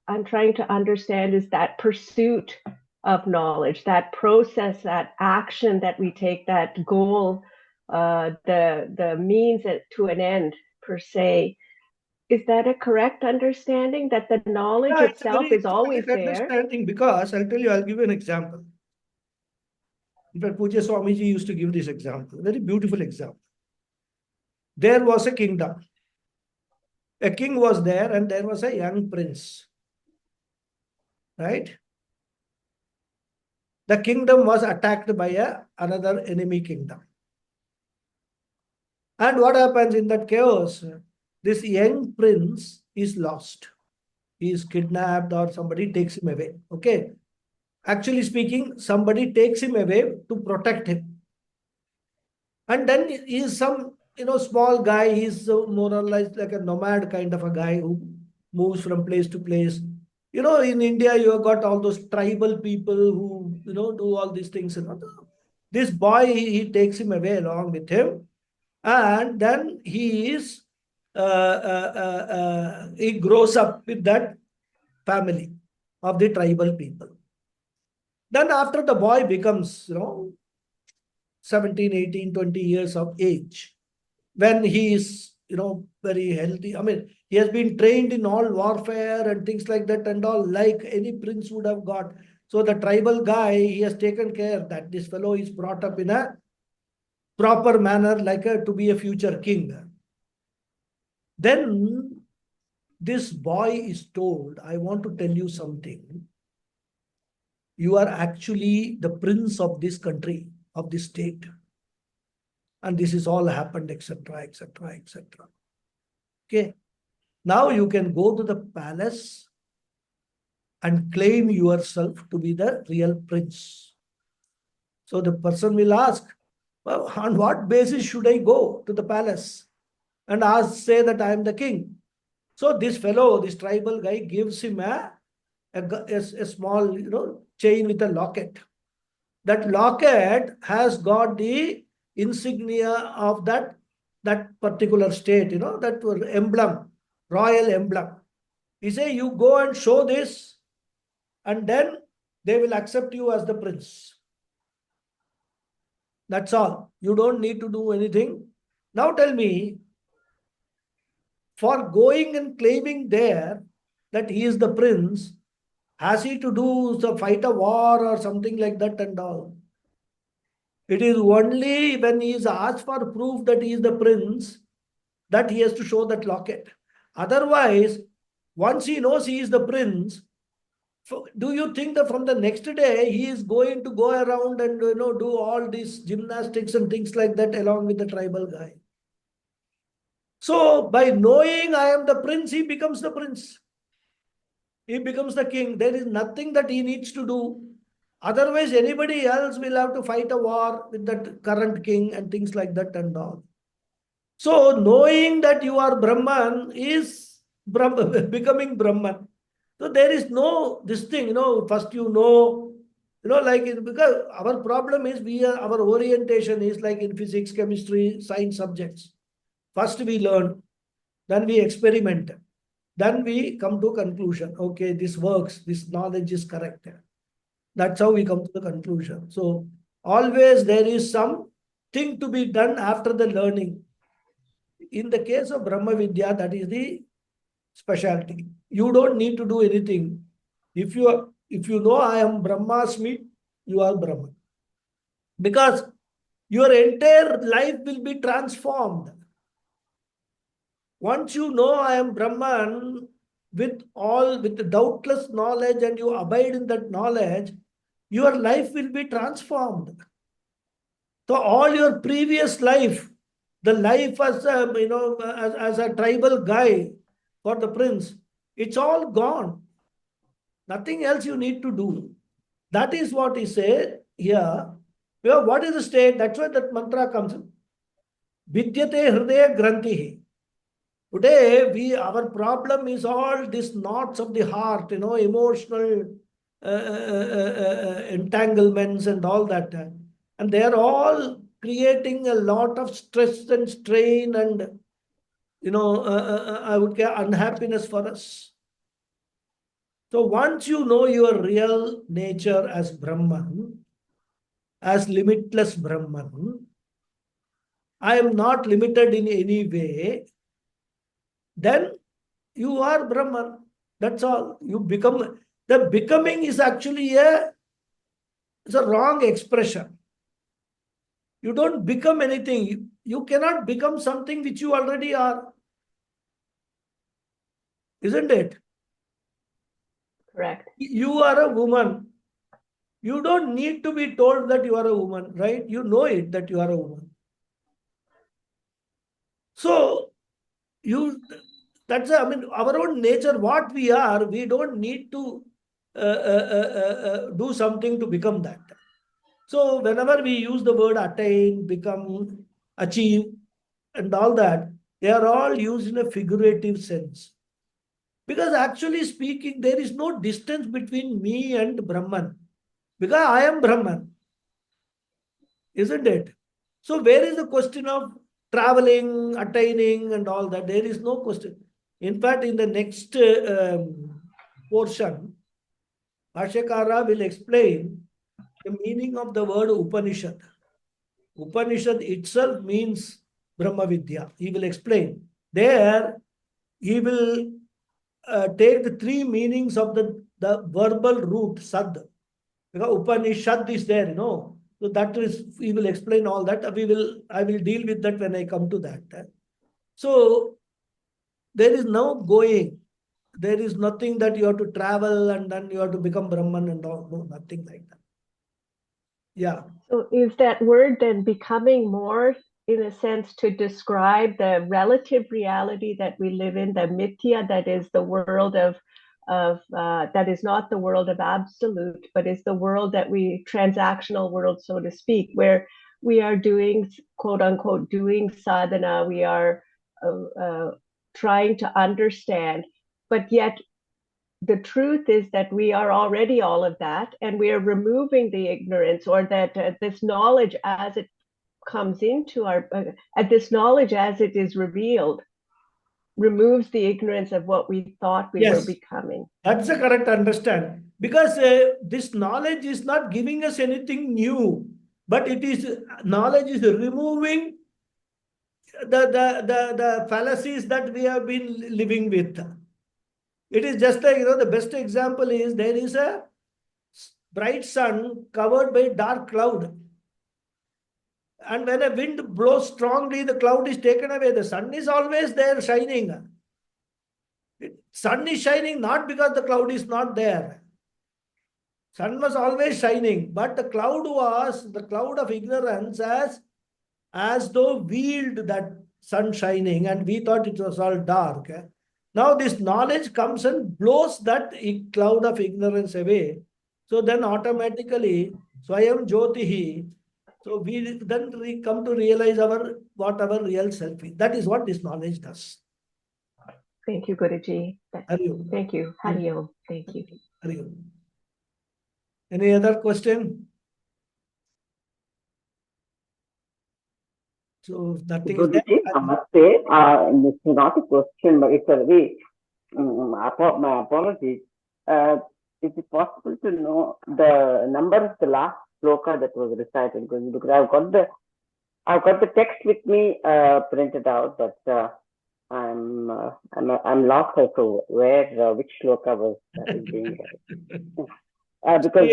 I'm trying to understand, is that pursuit of knowledge, that process, that action that we take, that goal, the means to an end per se. Is that a correct understanding that the knowledge Yeah, it's a itself very is always correct there? understanding because I'll tell you, I'll give you an example. In fact, Pujya Swamiji used to give this example, very beautiful example. There was a kingdom. A king was there and there was a young prince. Right? The kingdom was attacked by another enemy kingdom. And what happens in that chaos? This young prince is lost. He is kidnapped or somebody takes him away. Okay. Actually speaking, somebody takes him away to protect him. And then he is some, small guy. He's more or less like a nomad kind of a guy who moves from place to place. In India, you have got all those tribal people who, do all these things. This boy, he takes him away along with him. And then he grows up with that family of the tribal people. Then after the boy becomes, 17, 18, 20 years of age, when he is, very healthy. I mean, he has been trained in all warfare and things like that and all, like any prince would have got. So the tribal guy, he has taken care that this fellow is brought up in a proper manner, like to be a future king. Then this boy is told, I want to tell you something. You are actually the prince of this country, of this state. And this is all happened, etc., etc., etc. Okay. Now you can go to the palace and claim yourself to be the real prince. So the person will ask, well, on what basis should I go to the palace and say that I am the king? So this fellow, this tribal guy, gives him a small, chain with a locket. That locket has got the insignia of that particular state, that emblem, royal emblem. He say, you go and show this, and then they will accept you as the prince. That's all. You don't need to do anything. Now tell me, for going and claiming there that he is the prince, has he to do fight a war or something like that and all? It is only when he is asked for proof that he is the prince that he has to show that locket. Otherwise, once he knows he is the prince, do you think that from the next day he is going to go around and do all these gymnastics and things like that along with the tribal guy? So by knowing I am the prince, he becomes the prince. He becomes the king. There is nothing that he needs to do. Otherwise, anybody else will have to fight a war with that current king and things like that and all. So knowing that you are Brahman is becoming Brahman. So there is no this thing, first because our problem is our orientation is like in physics, chemistry, science subjects. First we learn, then we experiment, then we come to conclusion. Okay, this works, this knowledge is correct. That's how we come to the conclusion. So always there is some thing to be done after the learning. In the case of Brahma Vidya, that is the specialty. You don't need to do anything. If you know I am Brahmasmi, you are Brahman. Because your entire life will be transformed. Once you know I am Brahman with doubtless knowledge and you abide in that knowledge, your life will be transformed. So all your previous life, the life as a tribal guy for the prince, it's all gone. Nothing else you need to do. That is what he said here. What is the state? That's why that mantra comes. Vidyate hridaya grantihi. Today, our problem is all these knots of the heart, emotional entanglements and all that. And they are all creating a lot of stress and strain and, I would say unhappiness for us. So once you know your real nature as Brahman, as limitless Brahman, I am not limited in any way, then you are Brahman. That's all. You become. The becoming is actually it's a wrong expression. You don't become anything. You cannot become something which you already are. Isn't it? Correct. You are a woman. You don't need to be told that you are a woman, right? You know it that you are a woman. So that's our own nature, what we are, we don't need to do something to become that. So whenever we use the word attain, become, achieve, and all that, they are all used in a figurative sense. Because actually speaking, there is no distance between me and Brahman. Because I am Brahman. Isn't it? So where is the question of traveling, attaining, and all that? There is no question. In fact, in the next portion, Bhashyakara will explain the meaning of the word Upanishad. Upanishad itself means Brahma Vidya. He will explain. There, he will take the three meanings of the verbal root, sad. Because Upanishad is there, you know. So that is, we will explain all that. I will deal with that when I come to that. So there is no going. There is nothing that you have to travel and then you have to become Brahman and all. No, nothing like that. Yeah. So is that word then becoming more, in a sense, to describe the relative reality that we live in, the mithya, that is the world of that is not the world of absolute, but is the world that transactional world, so to speak, where we are doing, quote unquote, doing sadhana, we are trying to understand, but yet the truth is that we are already all of that, and we are removing the ignorance, or that this knowledge as it comes into our, this knowledge as it is revealed, removes the ignorance of what we thought we were becoming. That's a correct understand. Because this knowledge is not giving us anything new, but it is, knowledge is removing the fallacies that we have been living with. It is just like, the best example is there is a bright sun covered by dark cloud. And when a wind blows strongly, the cloud is taken away. The sun is always there shining. Sun is shining not because the cloud is not there. Sun was always shining, but the cloud was the cloud of ignorance as though veiled that sun shining, and we thought it was all dark. Now this knowledge comes and blows that cloud of ignorance away. So then automatically, Swayam Jyotihi, so we come to realize what our real self is. That is what this knowledge does. Thank you, Guruji. Hari Om. Thank you. Hari Om. Thank you. Hari Om. Any other question? So nothing is there. Guruji, I must say, this is not a question, but it's a very, my apologies. Is it possible to know the number of the last sloka that was recited? Because I've got the text with me printed out, but I'm lost as to which sloka was being because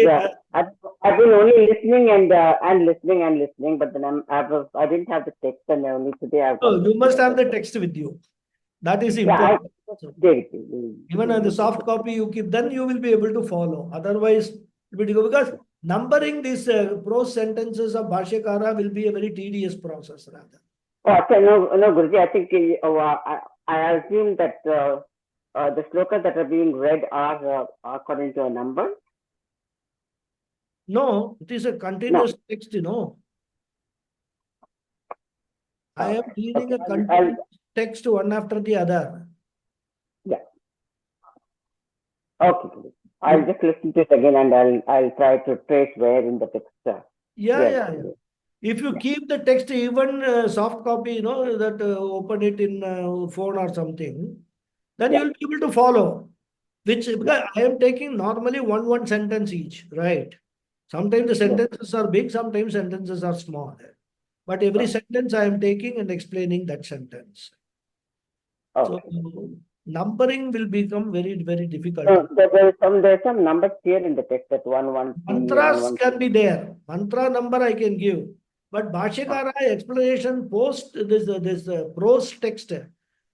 I've been only listening and listening, but then I didn't have the text, and only today I've. Oh, you must have the text with you. That is important. Even on the soft copy you keep, then you will be able to follow. Otherwise, because numbering these prose sentences of Bhashyakara will be a very tedious process rather. Okay, no, Guruji, I think I assume that the slokas that are being read are according to a number. No, it is a continuous text, I am reading a continuous text one after the other. Yeah. Okay, I'll just listen to it again, and I'll try to trace where in the text. Yeah. If you keep the text, even soft copy, that open it in phone or something, then you will be able to follow. Because I am taking normally one sentence each, right? Sometimes the sentences are big, sometimes sentences are small. But every sentence I am taking and explaining that sentence. Okay. So numbering will become very, very difficult. There's some numbers here in the text, that 1, 1, 3, Mantras can be there. Mantra number I can give. But Bhashyakara explanation post this prose text.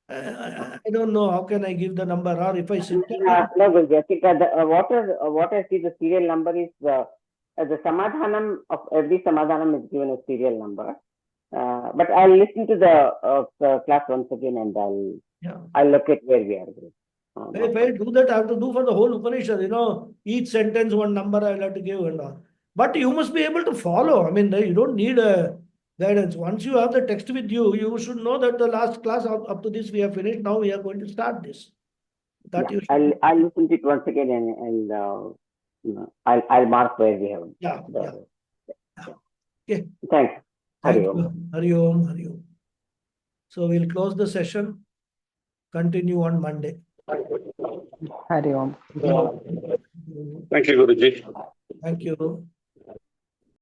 I don't know how can I give the number, or if I sit. No, Guruji, I think what I see the serial number is the samadhanam of every samadhanam is given a serial number. But I'll listen to the class once again, and I'll look at where we are. If I do that, I have to do for the whole Upanishad. Each sentence one number I will have to give and all. But you must be able to follow. I mean, you don't need a guidance. Once you have the text with you, you should know that the last class up to this we have finished. Now we are going to start this. I'll listen to it once again, and I'll mark where we have. Yeah. Okay. Thanks. Hari Om. Hari Om. Hari Om. So we'll close the session. Continue on Monday. Hari Om. Thank you, Guruji. Thank you.